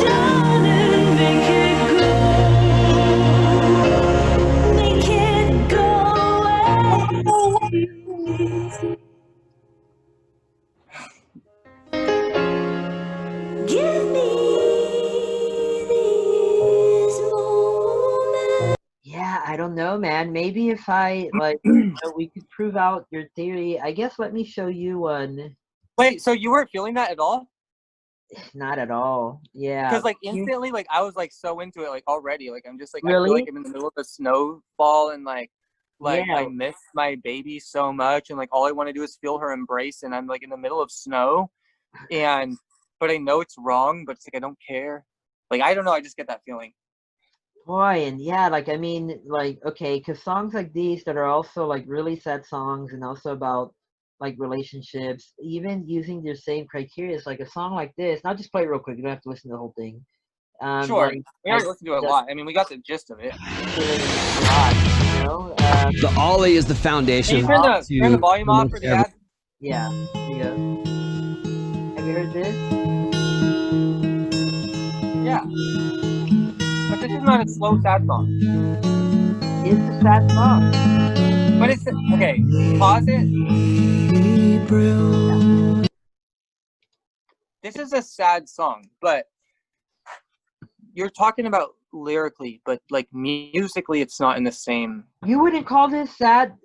darling, make it go. Make it go away. Give me these moments. Yeah, I don't know, man. Maybe if I we could prove out your theory. I guess let me show you one. Wait, so you weren't feeling that at all? Not at all. Yeah. Because like instantly, like I was like so into it, like already. Like I'm just like I feel Really? like I'm in the middle of a snowfall and like Yeah. I miss my baby so much and like all I want to do is feel her embrace and I'm like in the middle of snow and but I know it's wrong, but it's like I don't care. Like I don't know, I just get that feeling. Boy, and yeah, like I mean, like okay, because songs like these that are also like really sad songs and also about like relationships, even using the same criteria, it's like a song like this. Now just play it real quick. You don't have to listen to the whole thing. Sure. Like, We already listened to it a lot. I mean, we got the gist of it. a lot, you know? The ollie is the Can foundation. you turn the volume off for the ad? Yeah. Yeah. Have you heard this? Yeah. But this is not a slow sad song. It's a sad song. But it's okay. Pause it. This is a sad song, but you're talking about lyrically, but like musically, it's not in the same. You wouldn't call this sad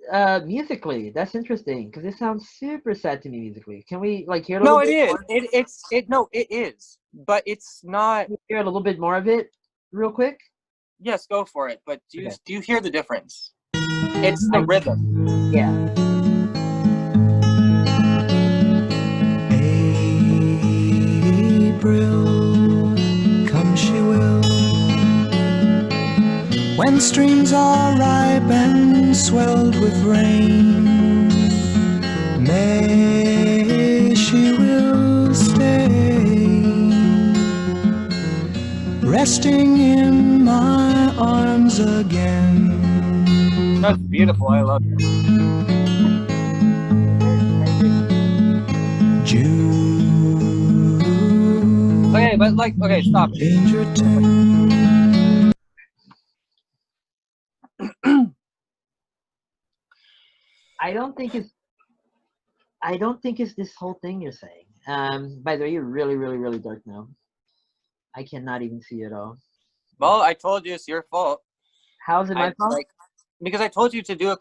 musically. That's interesting because it sounds super sad to me musically. Can we like hear a little No, it bit is. It is, but it's not. more? Hear a little bit more of it real quick? Yes, go for it. But do Okay. you hear the difference? It's the rhythm. Yeah. April, come she will, when streams are ripe and swelled with rain. May she will stay, resting in my arms again. That's beautiful. I love it. June. Okay, but like, okay, stop it. Danger time. I don't think it's this whole thing you're saying. By the way, you're really, really, really dark now. I cannot even see it all. Well, I told you it's your fault. How's it my fault? Like, because I told you to do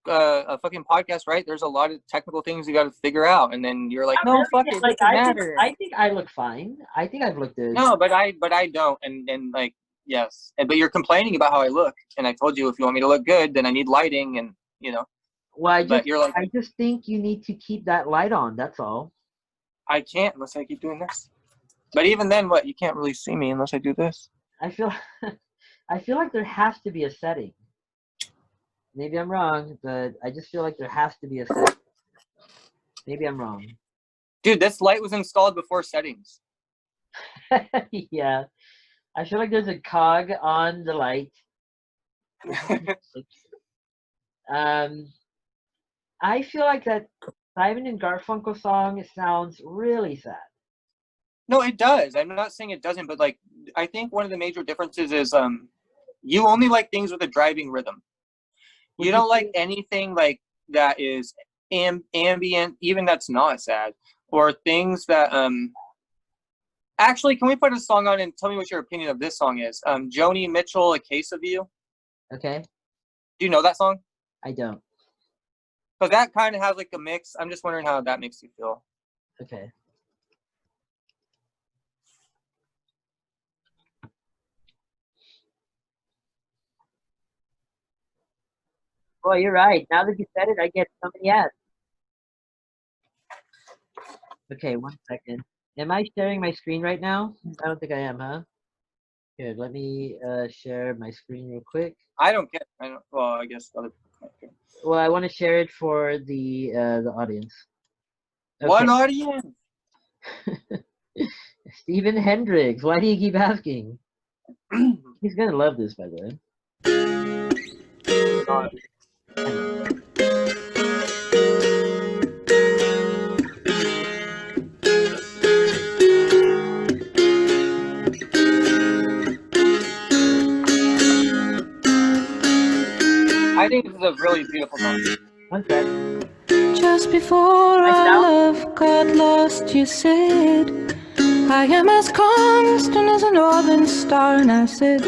a fucking podcast, right? There's a lot of technical things you got to figure out, and then you're like, no, fuck it, like, doesn't matter. I think I look fine. I think I've looked good. No, but I don't, and like, yes, but you're complaining about how I look, and I told you if you want me to look good, then I need lighting, and you know. Well, But you're like, I just think you need to keep that light on. That's all. I can't unless I keep doing this. But even then, what? You can't really see me unless I do this. I feel like there has to be a setting. Maybe I'm wrong, but I just feel like there has to be a setting. Maybe I'm wrong. Dude, this light was installed before settings. Yeah. I feel like there's a cog on the light. I feel like that Simon and Garfunkel song sounds really sad. No, it does. I'm not saying it doesn't, but like, I think one of the major differences is you only like things with a driving rhythm. You don't like anything like that is ambient, even that's not sad, or things that Actually, can we put a song on and tell me what your opinion of this song is? Joni Mitchell, A Case of You. Okay. Do you know that song? I don't. Because that kind of has like a mix. I'm just wondering how that makes you feel. Okay. Well, you're right. Now that you said it, I get so many ads. Okay, 1 second. Am I sharing my screen right now? I don't think I am, huh? Here, let me share my screen real quick. I don't care. I don't. Well, I guess other people might care. Well, I want to share it for the audience. What audience? Stephen Hendricks. Why do you keep asking? He's gonna love this, by the way. I think this is a really beautiful song. 1 sec. Just before Nice our sound. love got lost, you said, I am as constant as a northern star. And I said,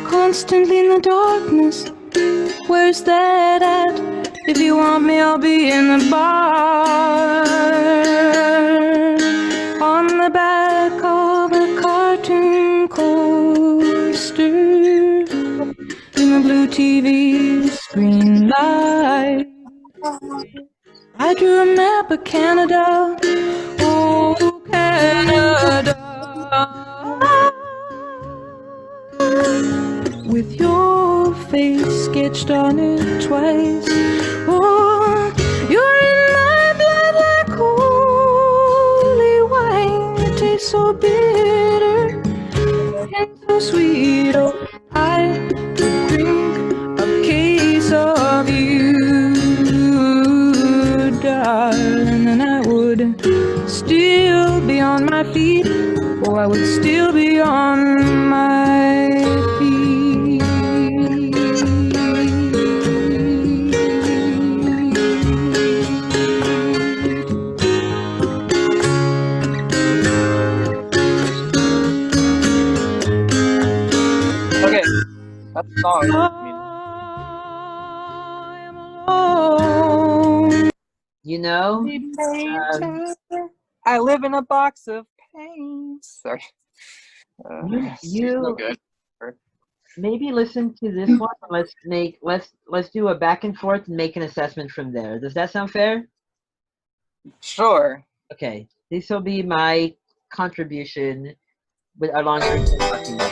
constantly in the darkness, where's that at? If you want me, I'll be in the bar. On the back of a cartoon coaster, in the blue TV screen light, I drew a map of Canada. Oh, Canada. With your face sketched on it twice. Oh, you're in my blood like holy wine. It tastes so bitter and so sweet. Oh, I could drink a case of you, darling, and I would still be on my feet. Oh, I would still be on my feet. Okay, that's the song. I am alone. You know, I live in a box of paint. Sorry. you no good. maybe listen to this one. Let's do a back and forth and make an assessment from there. Does that sound fair? Sure. Okay, this will be my contribution with alongside.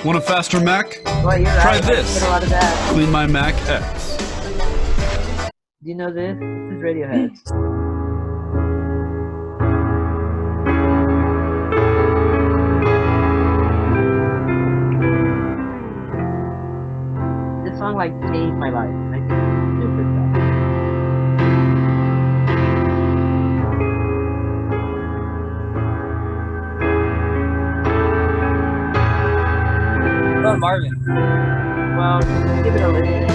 Want a faster Mac? Well, you're Try right. this. I get a lot of that. Clean My Mac X. Do you know this? This is Radiohead. This song like changed my life. I think it's super stuff. Oh, Marvin. Well, just give it a listen.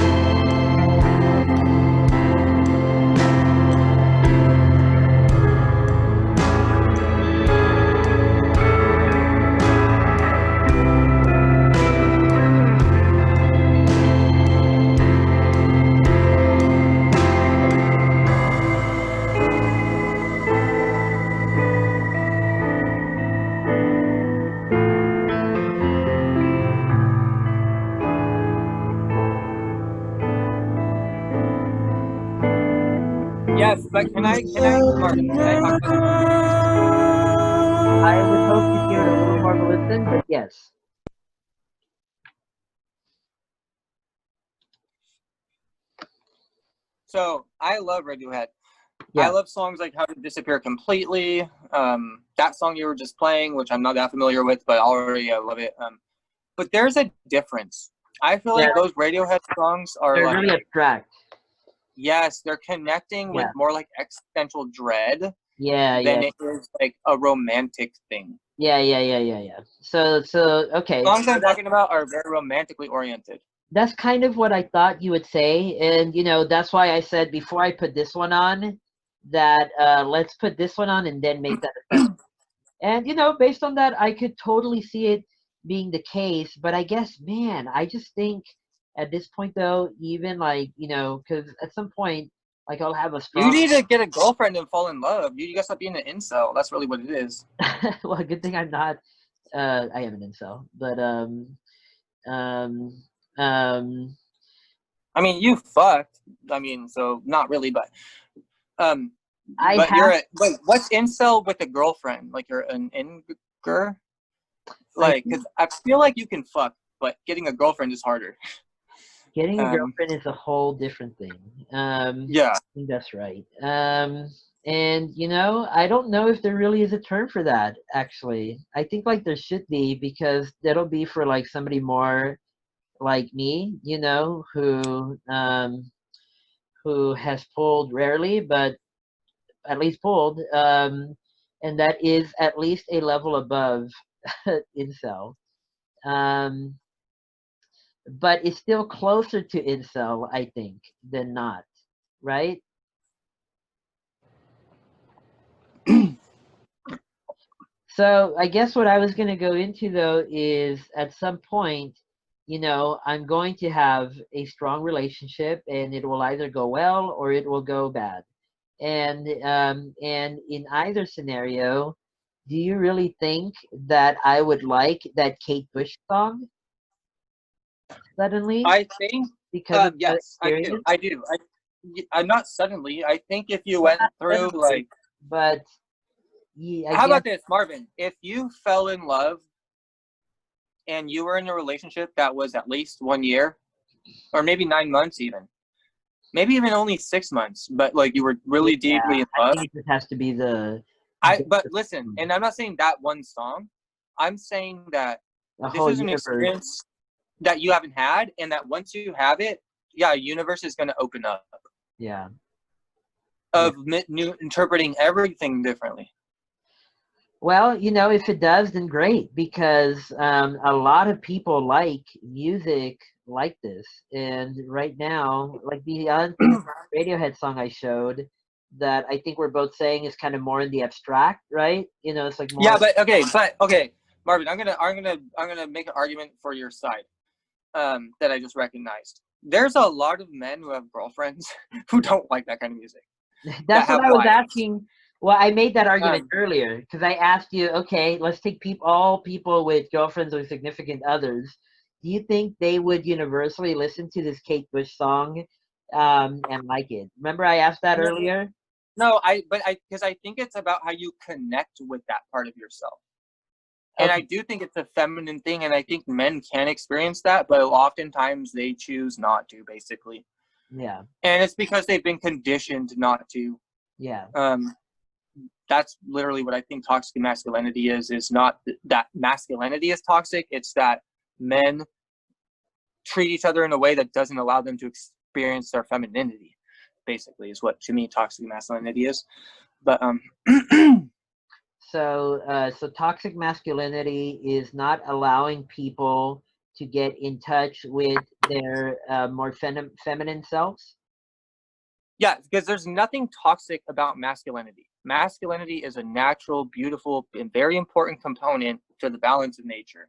Yes, but Marvin, can I talk about this? I would hope to give it a little more of a listen, but yes. So, I love Radiohead. Yeah. I love songs like How to Disappear Completely. That song you were just playing, which I'm not that familiar with, but already I love it. But there's a difference. I feel like those Radiohead songs are They're like, really abstract. yes, they're connecting with more like existential dread than it is like a romantic thing. Yeah. So okay. Songs I'm talking about are very romantically oriented. That's kind of what I thought you would say, and that's why I said before I put this one on that let's put this one on and then make that assessment. And based on that, I could totally see it being the case. But I guess, man, I just think at this point, though, even like because at some point, like I'll have a You strong. need to get a girlfriend and fall in love. You gotta stop being an incel. That's really what it is. Well, good thing I'm not. I am an incel, but um, um, I mean, you fucked. I mean, so not really, but um, I but you're have. a wait. What's incel with a girlfriend? Like you're an inger? I Like, think cause I feel like you can fuck, but getting a girlfriend is harder. getting a Um, girlfriend is a whole different thing. yeah. I think that's right. And I don't know if there really is a term for that. Actually, I think like there should be because that'll be for like somebody more like me, who has pulled rarely, but at least pulled, and that is at least a level above incel. Um, but it's still closer to incel, I think, than not, right? So I guess what I was going to go into though is at some point, I'm going to have a strong relationship, and it will either go well or it will go bad. And in either scenario, do you really think that I would like that Kate Bush song suddenly I think, because of that yes, I do. experience? I do. I'm not suddenly. I think if you Well, went not through, suddenly, like, but yeah, I how guess about this, Marvin? If you fell in love and you were in a relationship that was at least 1 year, or maybe 9 months even, maybe even only 6 months, but like you were yeah, really deeply in I love. think it just has to be the But listen, and I'm not saying that one song. I'm saying that this whole is an universe. experience that you haven't had, and that once you have it, yeah, universe is going to open up Yeah. Yeah. of new interpreting everything differently. Well, if it does, then great, because a lot of people like music like this. And right now, like the Radiohead song I showed, that I think we're both saying is kind of more in the abstract, right? It's like Yeah, more. but okay, Marvin, I'm gonna make an argument for your side that I just recognized. There's a lot of men who have girlfriends who don't like that kind of music that That's what have I was wives. asking. Well, I made that argument Um, earlier because I asked you, okay, let's take all people with girlfriends or significant others. Do you think they would universally listen to this Kate Bush song and like it? Remember I asked that no, earlier? no, because I think it's about how you connect with that part of yourself. And I Okay, do think it's a feminine thing, and I think men can experience that, but oftentimes they choose not to, basically. yeah, And it's because they've been conditioned not to. yeah. Um, that's literally what I think toxic masculinity is not that masculinity is toxic. It's that men treat each other in a way that doesn't allow them to experience their femininity, basically, is what to me toxic masculinity is. But So toxic masculinity is not allowing people to get in touch with their more feminine selves. yeah, because there's nothing toxic about masculinity. Masculinity is a natural, beautiful, and very important component to the balance of nature.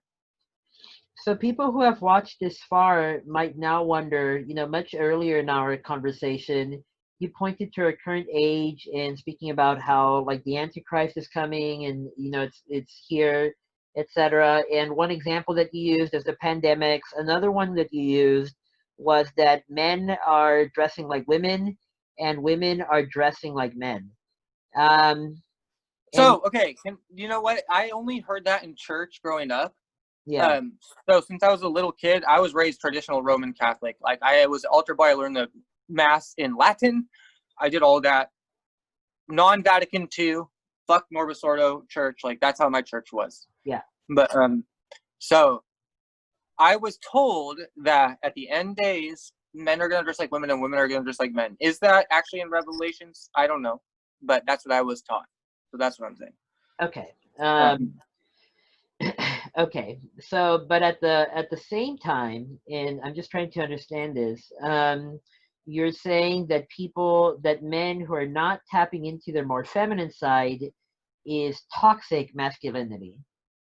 So people who have watched this far might now wonder, much earlier in our conversation, you pointed to our current age and speaking about how like the Antichrist is coming and it's here, etc. And one example that you used is the pandemics. Another one that you used was that men are dressing like women and women are dressing like men. Um, and So, okay, you know what? I only heard that in church growing up. yeah, Um, so since I was a little kid, I was raised traditional Roman Catholic. Like I was altar boy. I learned the mass in Latin. I did all that. Non-Vatican II, fuck Morbus Ordo church. Like that's how my church was. yeah. But so I was told that at the end days, men are gonna dress like women and women are gonna dress like men. Is that actually in Revelations? I don't know, but that's what I was taught. So that's what I'm saying. Okay. Um, Okay, so but at the same time, and I'm just trying to understand this, you're saying that men who are not tapping into their more feminine side is toxic masculinity.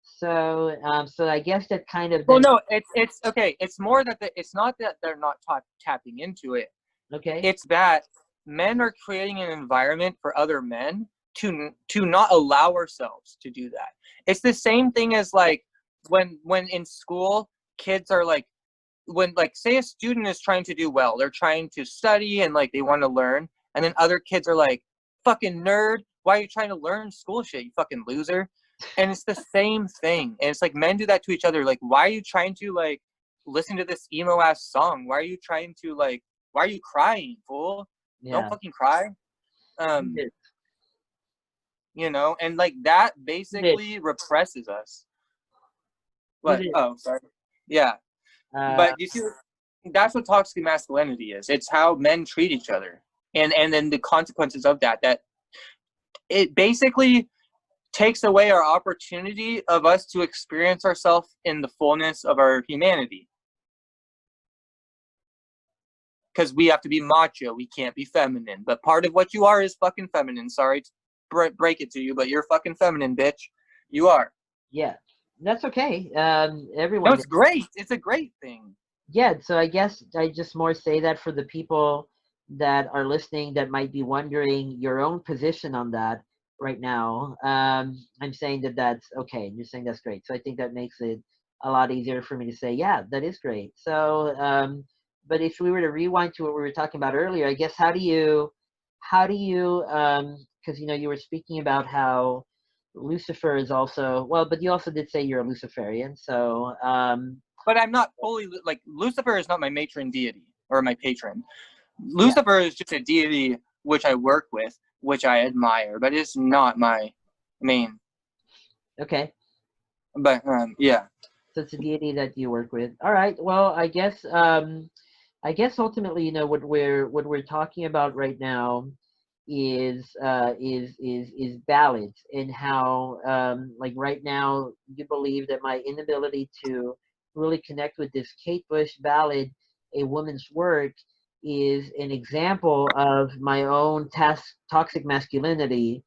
So, so I guess that kind of Well, then, no, it's okay. It's more that it's not that they're not tapping into it. okay, It's that men are creating an environment for other men to not allow ourselves to do that. It's the same thing as like when in school kids are like, when like say a student is trying to do well, they're trying to study and like they want to learn, and then other kids are like, fucking nerd, why are you trying to learn school shit, you fucking loser? And it's the same thing. And it's like men do that to each other. Like, why are you trying to like listen to this emo ass song? Why are you trying to like, why are you crying, fool? Don't yeah, fucking cry. it, You know, and like that it, basically represses us. it But is, oh, sorry. Yeah. uh, But you see, that's what toxic masculinity is. It's how men treat each other. And then the consequences of that it basically takes away our opportunity of us to experience ourselves in the fullness of our humanity. Because we have to be macho, we can't be feminine. But part of what you are is fucking feminine. Sorry to break it to you, but you're fucking feminine, bitch. You are. yeah, that's okay. No, Everyone, it's great. It's a great thing. yeah. So I guess I just more say that for the people that are listening that might be wondering your own position on that right now. I'm saying that that's okay, and you're saying that's great. So I think that makes it a lot easier for me to say, yeah, that is great. So, but if we were to rewind to what we were talking about earlier, I guess how do you, because you know you were speaking about how Lucifer is also well, but you also did say you're a Luciferian. So, But I'm not fully like Lucifer is not my matron deity or my patron. yeah, Lucifer is just a deity which I work with, which I admire, but it's not my main. okay. But yeah. So it's a deity that you work with. All right. Well, I guess ultimately, you know, what we're talking about right now is ballads and how like right now you believe that my inability to really connect with this Kate Bush ballad, A Woman's Work, is an example of my own toxic masculinity.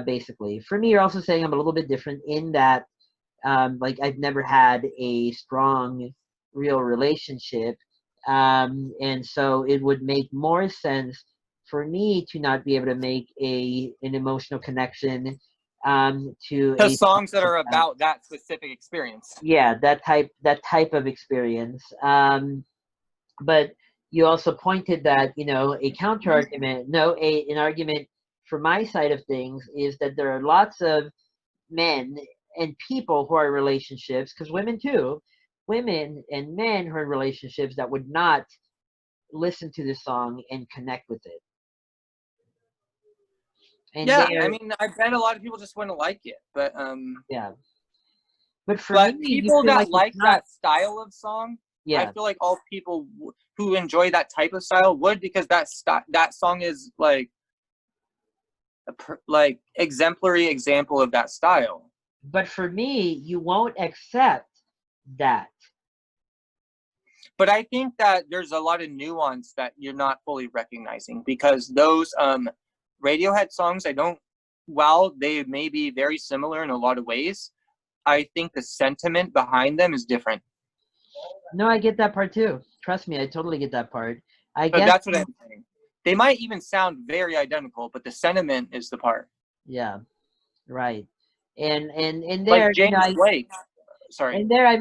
Basically, for me, you're also saying I'm a little bit different in that like I've never had a strong, real relationship, and so it would make more sense for me to not be able to make an emotional connection to The a songs that are about that specific experience. yeah, that type of experience. But you also pointed that, you know, a counter argument, no, an argument for my side of things is that there are lots of men and people who are in relationships, because women too, women and men who are in relationships that would not listen to this song and connect with it. And Yeah, I there, mean, I bet a lot of people just wouldn't like it, yeah. But for me, but you people feel like that it's like not, that style of song, I yeah. feel like all people who enjoy that type of style would, because that song is like like exemplary example of that style. But for me, you won't accept that. But I think that there's a lot of nuance that you're not fully recognizing, because those Radiohead songs, while they may be very similar in a lot of ways, I think the sentiment behind them is different. No, I get that part too. Trust me, I totally get that part. I But guess, that's what I'm saying. They might even sound very identical, but the sentiment is the part. yeah, right. And Like there, you know, James Blake. Sorry. and there I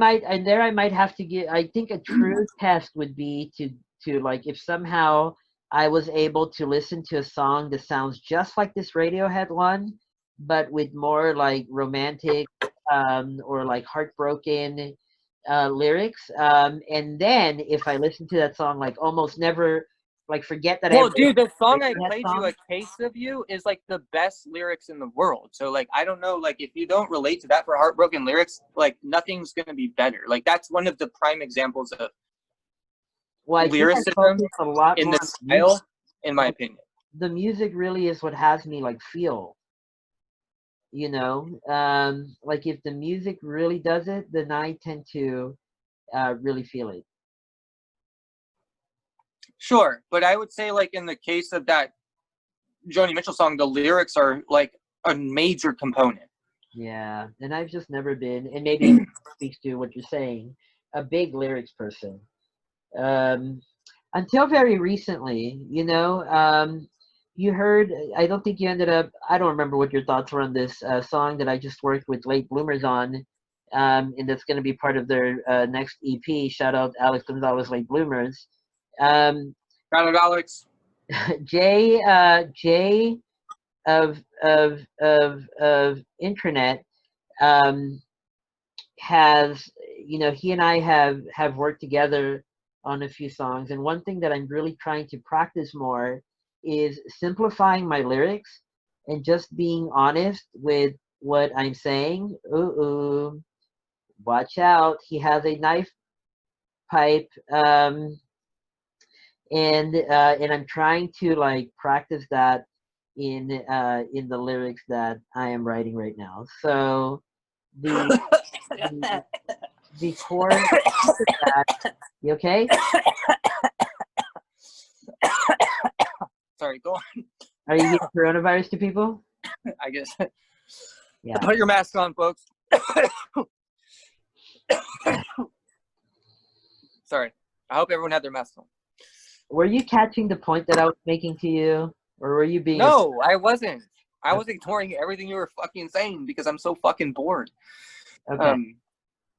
might have to get, I think a true test would be to like if somehow I was able to listen to a song that sounds just like this Radiohead one, but with more like romantic or like heartbroken lyrics, and then if I listen to that song like almost never, like forget that I Well, ever dude, the song I Radiohead played you, song. A Case of You, is like the best lyrics in the world. So like, I don't know, like if you don't relate to that for heartbroken lyrics, like nothing's going to be better. Like that's one of the prime examples of Well, I think I lyricism focus a lot in more this on music. style, in my opinion. The music really is what has me like feel, you know, like if the music really does it, then I tend to really feel it. Sure, but I would say like in the case of that Joni Mitchell song, the lyrics are like a major component. Yeah, and I've just never been, and maybe it speaks to what you're saying, a big lyrics person. Um, until very recently, you heard, I don't think you ended up, I don't remember what your thoughts were on this song that I just worked with Late Bloomers on, and that's going to be part of their next EP. Shout out Alex Gonzalez, Late Bloomers. Um, Shout out, Alex. Jay of Intranet um, has, he and I have worked together on a few songs, and one thing that I'm really trying to practice more is simplifying my lyrics and just being honest with what I'm saying. Ooh, watch out! He has a knife pipe, and I'm trying to like practice that in the lyrics that I am writing right now. So the the, the core of that. You okay? Sorry, go on. Are you getting coronavirus to people? I guess. Yeah. Put your mask on, folks. Sorry. I hope everyone had their mask on. Were you catching the point that I was making to you, or were you being? No, I wasn't. I was ignoring everything you were fucking saying because I'm so fucking bored. Okay.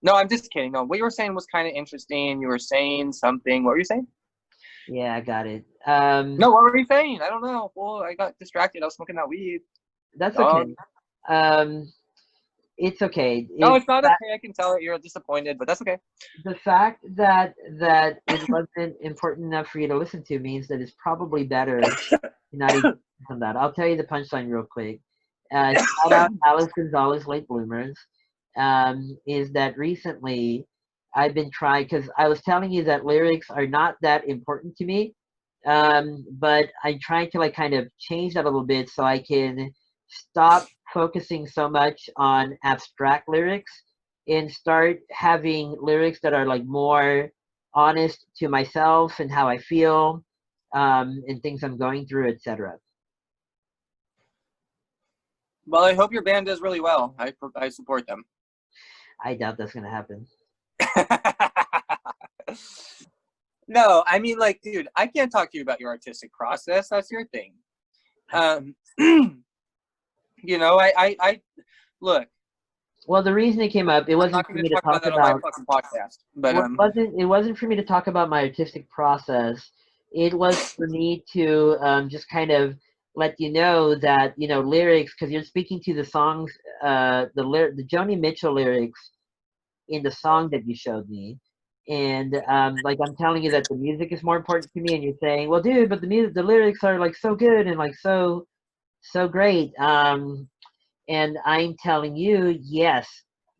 No, I'm just kidding. No, what you were saying was kind of interesting. You were saying something. What were you saying? Yeah, I got it. No, what were you saying? I don't know. Well, I got distracted. I was smoking that weed. That's okay. It's okay. No, it's not okay. I can tell that you're disappointed, but that's okay. The fact that it wasn't important enough for you to listen to means that it's probably better to not even on that. I'll tell you the punchline real quick. Shout out Alex Gonzalez, Late Bloomers. Is that recently I've been trying, because I was telling you that lyrics are not that important to me, but I'm trying to like kind of change that a little bit so I can stop focusing so much on abstract lyrics and start having lyrics that are like more honest to myself and how I feel, and things I'm going through, etc. Well, I hope your band does really well. I support them. I doubt that's gonna happen. No, I mean, like, dude, I can't talk to you about your artistic process. That's your thing. I look. Well, the reason it came up, it wasn't for me to talk that on my fucking podcast, but it wasn't for me to talk about my artistic process. It was for me to just kind of let you know that lyrics, because you're speaking to the songs, the Joni Mitchell lyrics in the song that you showed me, and like I'm telling you that the music is more important to me, and you're saying, well, dude, but the lyrics are like so good and like so great. And I'm telling you, yes,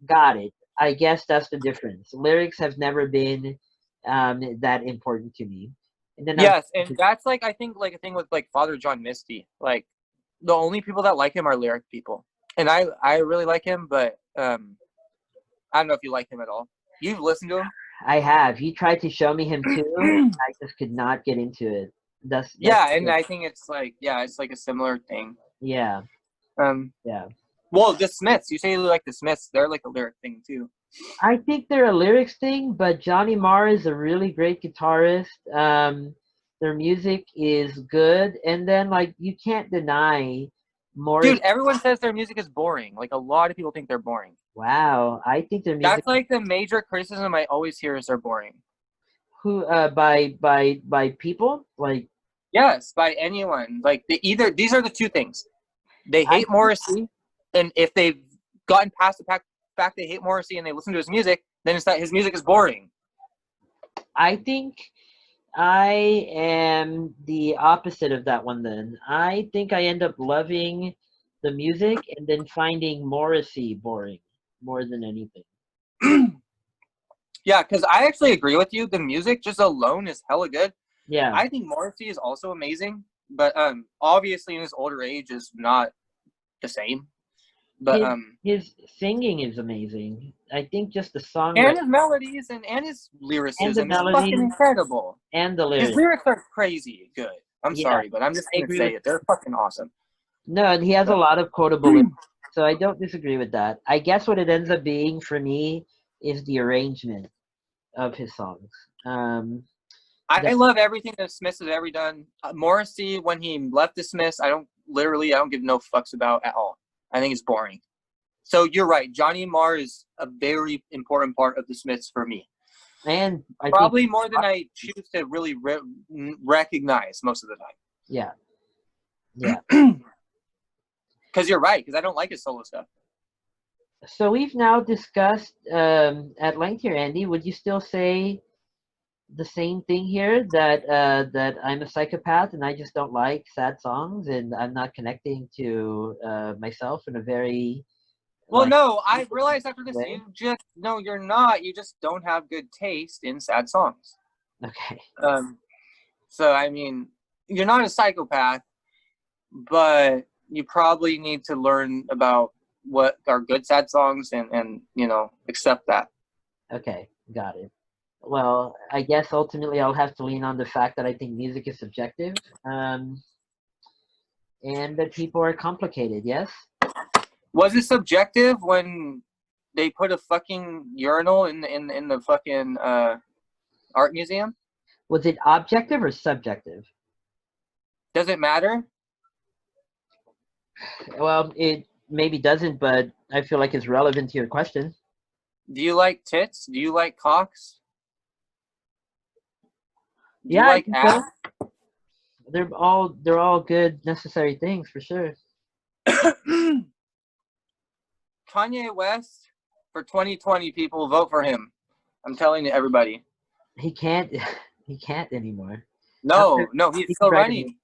got it. I guess that's the difference. Lyrics have never been that important to me. And then yes, and that's like, I think, like a thing with like Father John Misty. Like the only people that like him are lyric people, and I really like him, but I don't know if you like him at all. You've listened to him? I have. You tried to show me him too. I just could not get into it. That's yeah, and I think it's like it's like a similar thing. Yeah. Yeah. Well, the Smiths. You say you like the Smiths. They're like a lyric thing too. I think they're a lyrics thing, but Johnny Marr is a really great guitarist. Their music is good, and then like you can't deny Morris. Dude, everyone says their music is boring. Like a lot of people think they're boring. Wow, I think their music. That's like the major criticism I always hear is they're boring. Who by people like? Yes, by anyone. Like these are the two things. They hate Morrissey, and if they've gotten past the fact they hate Morrissey and they listen to his music, then it's that his music is boring. I think I am the opposite of that one then. I think I end up loving the music and then finding Morrissey boring more than anything. Yeah, because I actually agree with you. The music just alone is hella good. Yeah. I think Morrissey is also amazing, but obviously in his older age is not the same. But his singing is amazing. I think just the song and his melodies and his lyricism is fucking incredible. And the lyrics. His lyrics are crazy good. I'm sorry, but I'm just gonna say it. They're fucking awesome. No, and he has a lot of quotable lyrics, so I don't disagree with that. I guess what it ends up being for me is the arrangement of his songs. I The, love everything that Smiths has ever done. Morrissey, when he left the Smiths, I don't give no fucks about at all. I think it's boring. So you're right. Johnny Marr is a very important part of the Smiths for me. and I Probably think, more than I choose to really recognize most of the time. yeah, yeah. Because you're right. Because I don't like his solo stuff. So we've now discussed at length here, Andy. Would you still say the same thing here that I'm a psychopath and I just don't like sad songs and I'm not connecting to myself in a very Well, like no, I realized after this, way? you're not. You just don't have good taste in sad songs. Okay. So, I mean, you're not a psychopath, but you probably need to learn about what are good sad songs and accept that. Okay, got it. Well, I guess ultimately I'll have to lean on the fact that I think music is subjective, and that people are complicated. Yes. Was it subjective when they put a fucking urinal in the fucking art museum? Was it objective or subjective? Does it matter? Well, it maybe doesn't, but I feel like it's relevant to your question. Do you like tits? Do you like cocks? Do Yeah, you I like think ass? so. They're all good, necessary things for sure. Kanye West for 2020, people vote for him. I'm telling you, everybody. He can't. He can't anymore. No, After he's he still tried to be- running.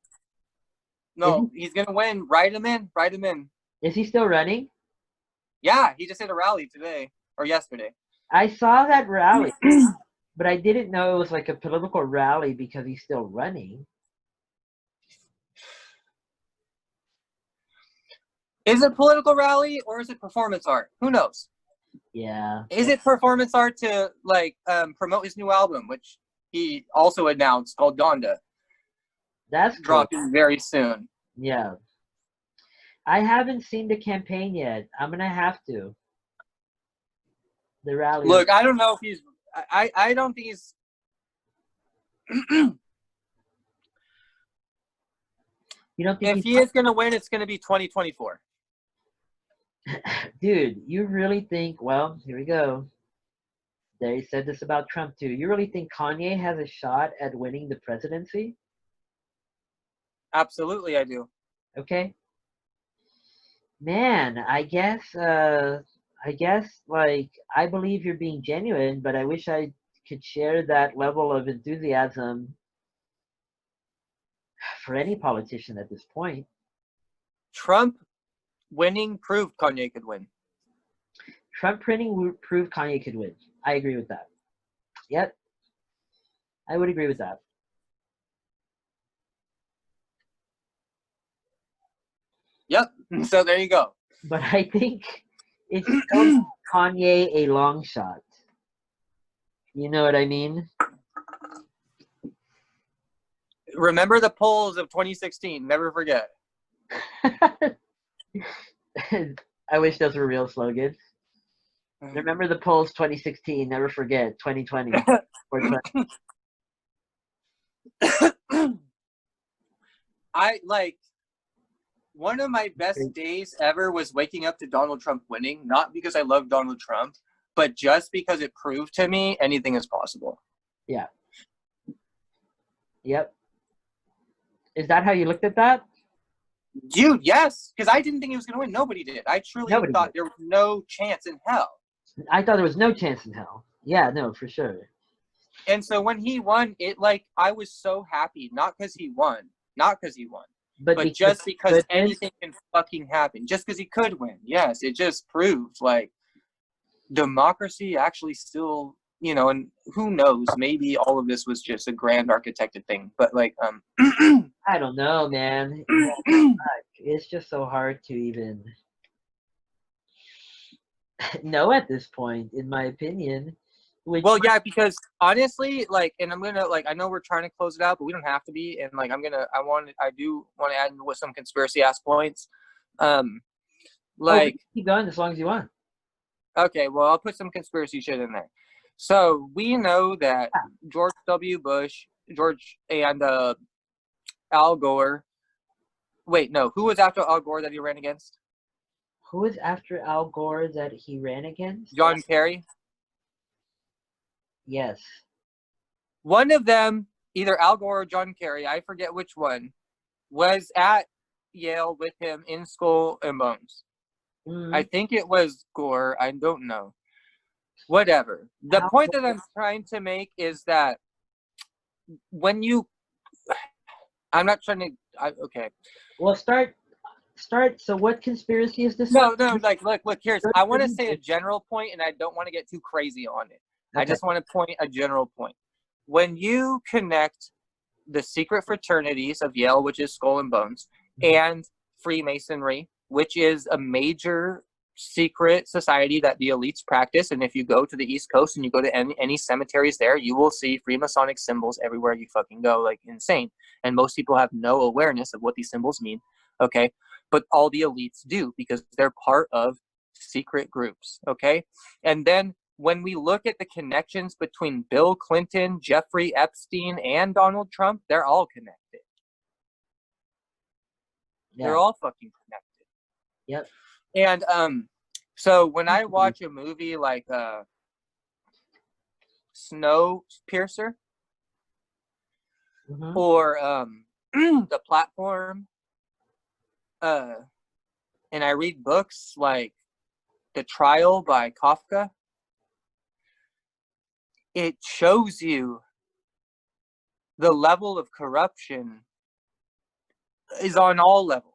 No, he's gonna win. Write him in. Write him in. Is he still running? Yeah, he just did a rally today or yesterday. I saw that rally, but I didn't know it was like a political rally because he's still running. Is it political rally or is it performance art? Who knows? Yeah. Is it performance art to promote his new album, which he also announced called Donda, That's cool. dropping very soon? Yeah. I haven't seen the campaign yet. I'm gonna have to. The rally. Look, I don't know if he's. I don't think he's. You don't think If he is going to win, it's going to be 2024. Dude, you really think, well, here we go. They said this about Trump too. You really think Kanye has a shot at winning the presidency? Absolutely, I do. Okay. Man, I guess like I believe you're being genuine, but I wish I could share that level of enthusiasm for any politician at this point. Trump winning proved Kanye could win. Trump printing proved Kanye could win. I agree with that. Yep. I would agree with that. Yep. So there you go. But I think it's still Kanye a long shot. You know what I mean? Remember the polls of 2016. Never forget. I wish those were real slogans. Remember the polls 2016. Never forget 2020. Or 20. One of my best days ever was waking up to Donald Trump winning, not because I love Donald Trump, but just because it proved to me anything is possible. Yeah. Yep. Is that how you looked at that? Dude, yes, because I didn't think he was going to win. Nobody did. I truly thought there was no chance in hell. I thought there was no chance in hell. Yeah, no, for sure. And so when he won, I was so happy, not because he won, but just because anything can fucking happen. Just because he could win. Yes, it just proved like democracy actually still, and who knows, maybe all of this was just a grand architected thing. But I don't know, man. It's just so hard to even know at this point, in my opinion. Well, yeah, because honestly, like, and I'm gonna like, I know we're trying to close it out, but we don't have to be. And like, I do want to add in with some conspiracy ass points. Like, keep going as long as you want. okay, well, I'll put some conspiracy shit in there. So we know that George W. Bush, and Al Gore. Wait, no, who was after Al Gore that he ran against? Who was after Al Gore that he ran against? John Kerry. Yes. One of them, either Al Gore or John Kerry, I forget which one, was at Yale with him in Skull and Bones. I think it was Gore. I don't know. Whatever. The point that I'm trying to make is that when you... I'm not trying to... okay. Well, start. So what conspiracy is this? No, like, look, here's... I want to say a general point, and I don't want to get too crazy on it. Okay. I just want to point a general point. When you connect the secret fraternities of Yale, which is Skull and Bones, and Freemasonry, which is a major secret society that the elites practice, and if you go to the East Coast and you go to any cemeteries there, you will see Freemasonic symbols everywhere you fucking go, like insane. And most people have no awareness of what these symbols mean, okay? But all the elites do, because they're part of secret groups, okay? And then when we look at the connections between Bill Clinton, Jeffrey Epstein, and Donald Trump, they're all connected. Yeah. They're all fucking connected. Yep. And so when I watch a movie like Snowpiercer or The Platform, and I read books like The Trial by Kafka, it shows you the level of corruption is on all levels.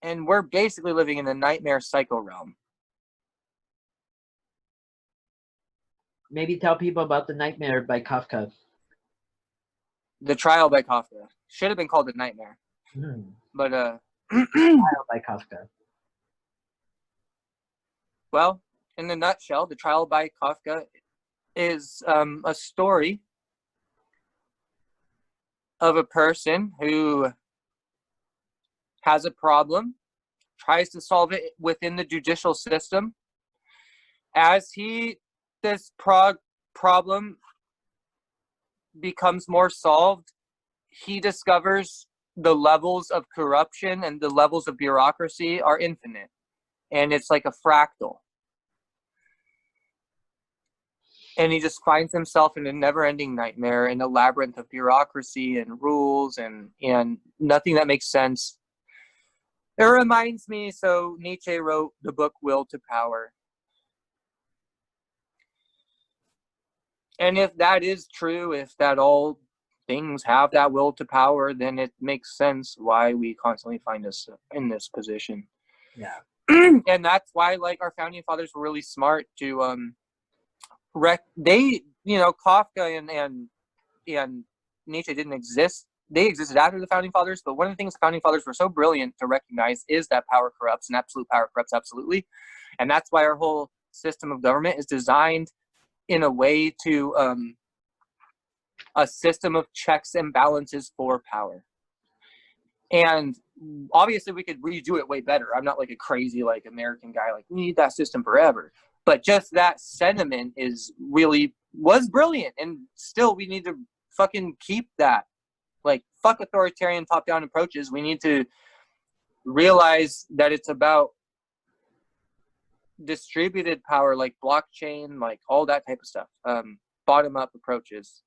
And we're basically living in the nightmare psycho realm. Maybe tell people about The Nightmare by Kafka. The Trial by Kafka. Should have been called The Nightmare. But, Trial by Kafka. Well, in a nutshell, The Trial by Kafka is a story of a person who has a problem, tries to solve it within the judicial system. As this problem becomes more solved, he discovers the levels of corruption and the levels of bureaucracy are infinite. And it's like a fractal. And he just finds himself in a never-ending nightmare, in a labyrinth of bureaucracy and rules and nothing that makes sense. It reminds me, so Nietzsche wrote the book Will to Power. And if that is true, if that all things have that will to power, then it makes sense why we constantly find us in this position. Yeah. And that's why, like, our founding fathers were really smart to Kafka and Nietzsche didn't exist. They existed after the founding fathers, but one of the things the founding fathers were so brilliant to recognize is that power corrupts, and absolute power corrupts absolutely. And that's why our whole system of government is designed in a way to a system of checks and balances for power. And obviously we could redo it way better. I'm not like a crazy like American guy, like we need that system forever. But just that sentiment was brilliant, and still we need to fucking keep that. Like, fuck authoritarian top-down approaches. We need to realize that it's about distributed power, like blockchain, like all that type of stuff. Bottom-up approaches.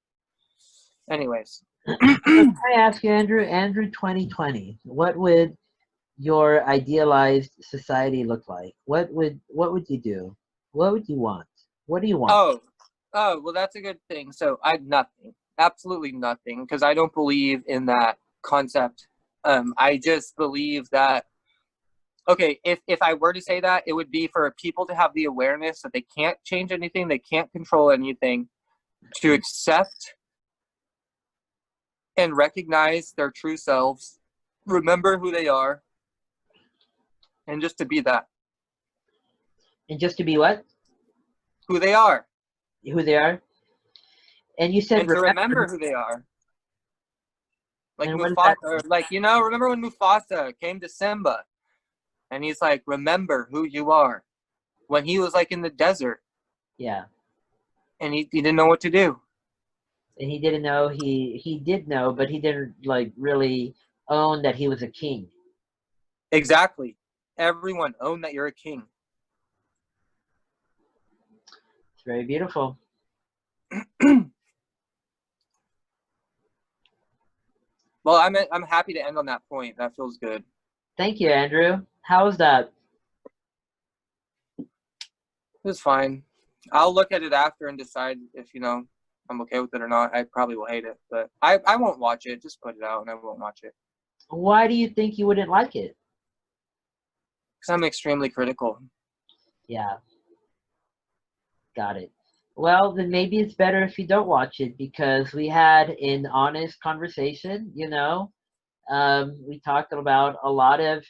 Anyways. Can I ask you, Andrew, 2020, what would your idealized society look like? What would you do? What would you want? What do you want? Oh, well, that's a good thing. So nothing. Absolutely nothing, because I don't believe in that concept. I just believe that, okay, if I were to say that, it would be for people to have the awareness that they can't change anything, they can't control anything, to accept and recognize their true selves, remember who they are, and just to be that. And just to be what? Who they are. who they are. And you said and to remember remember. who they are. Like And what does that Mufasa, or like, you know, remember when Mufasa came to Simba and he's like, remember who you are, when he was like in the desert Yeah. and he didn't know what to do. And he didn't know he did know, but he didn't like really own that he was a king. Exactly. Everyone own that you're a king. It's very beautiful. Well, I'm happy to end on that point. That feels good. Thank you, Andrew. How was that? It was fine. I'll look at it after and decide if, you know, I'm okay with it or not. I probably will hate it, but I won't watch it. Just put it out and I won't watch it. Why do you think you wouldn't like it? Because I'm extremely critical. Yeah. Got it. Well, then maybe it's better if you don't watch it because we had an honest conversation, you know. We talked about a lot of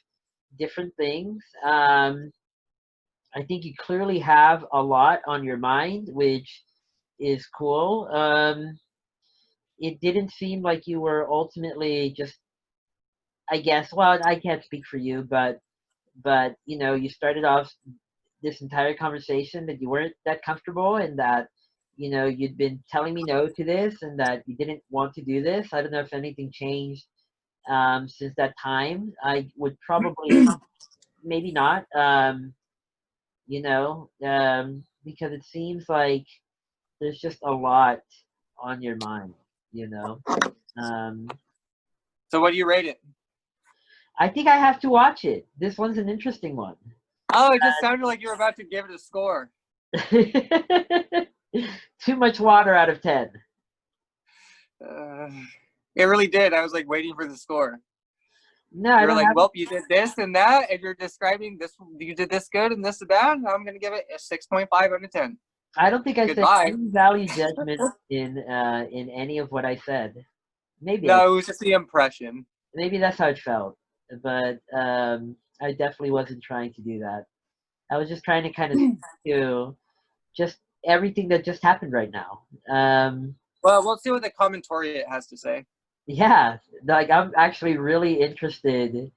different things. I think you clearly have a lot on your mind, which is cool. It didn't seem like you were ultimately just, I guess, well, I can't speak for you, but you know, you started off this entire conversation that you weren't that comfortable and that you know you'd been telling me no to this and that you didn't want to do this. I don't know if anything changed since that time. I would probably maybe not, you know, because it seems like there's just a lot on your mind, you know. Um, So what do you rate it? I think I have to watch it. This one's an interesting one. Oh, it just sounded like you were about to give it a score. Too much water out of 10. It really did. I was like waiting for the score. No, I You were don't like, have. well, you did this and that, and you're describing this. You did this good and this bad. I'm going to give it a 6.5 out of 10. I don't think I said Goodbye. any value judgment in any of what I said. Maybe No, it was just the impression. maybe that's how it felt, but I definitely wasn't trying to do that. I was just trying to kind of to just everything that just happened right now. Well, we'll see what the commentary has to say. Yeah, like I'm actually really interested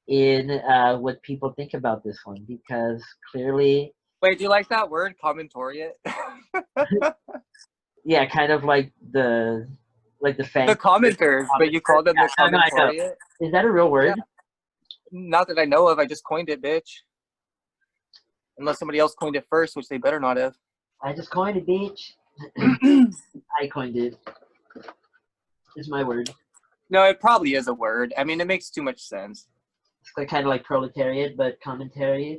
in what people think about this one because clearly, Wait, do you like that word, commentariat? yeah, kind of like the fan. The commenters, but you call them the Yeah, no, I know. commentariat? Is that a real word? Yeah. Not that I know of. I just coined it, bitch. Unless somebody else coined it first, which they better not have. I just coined it, bitch. I coined it. It's my word. No, it probably is a word. I mean, it makes too much sense. It's like kind of like proletariat, but commenters.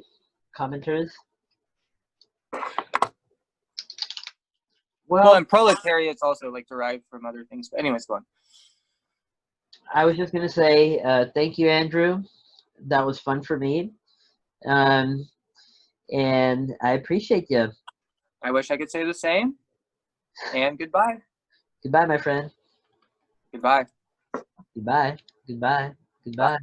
Well, Well, and proletariat's also like derived from other things. But anyways, go on. I was just gonna say thank you, Andrew. That was fun for me, um, and I appreciate you. I wish I could say the same. And goodbye. Goodbye, my friend. Goodbye. Goodbye. Goodbye. Goodbye.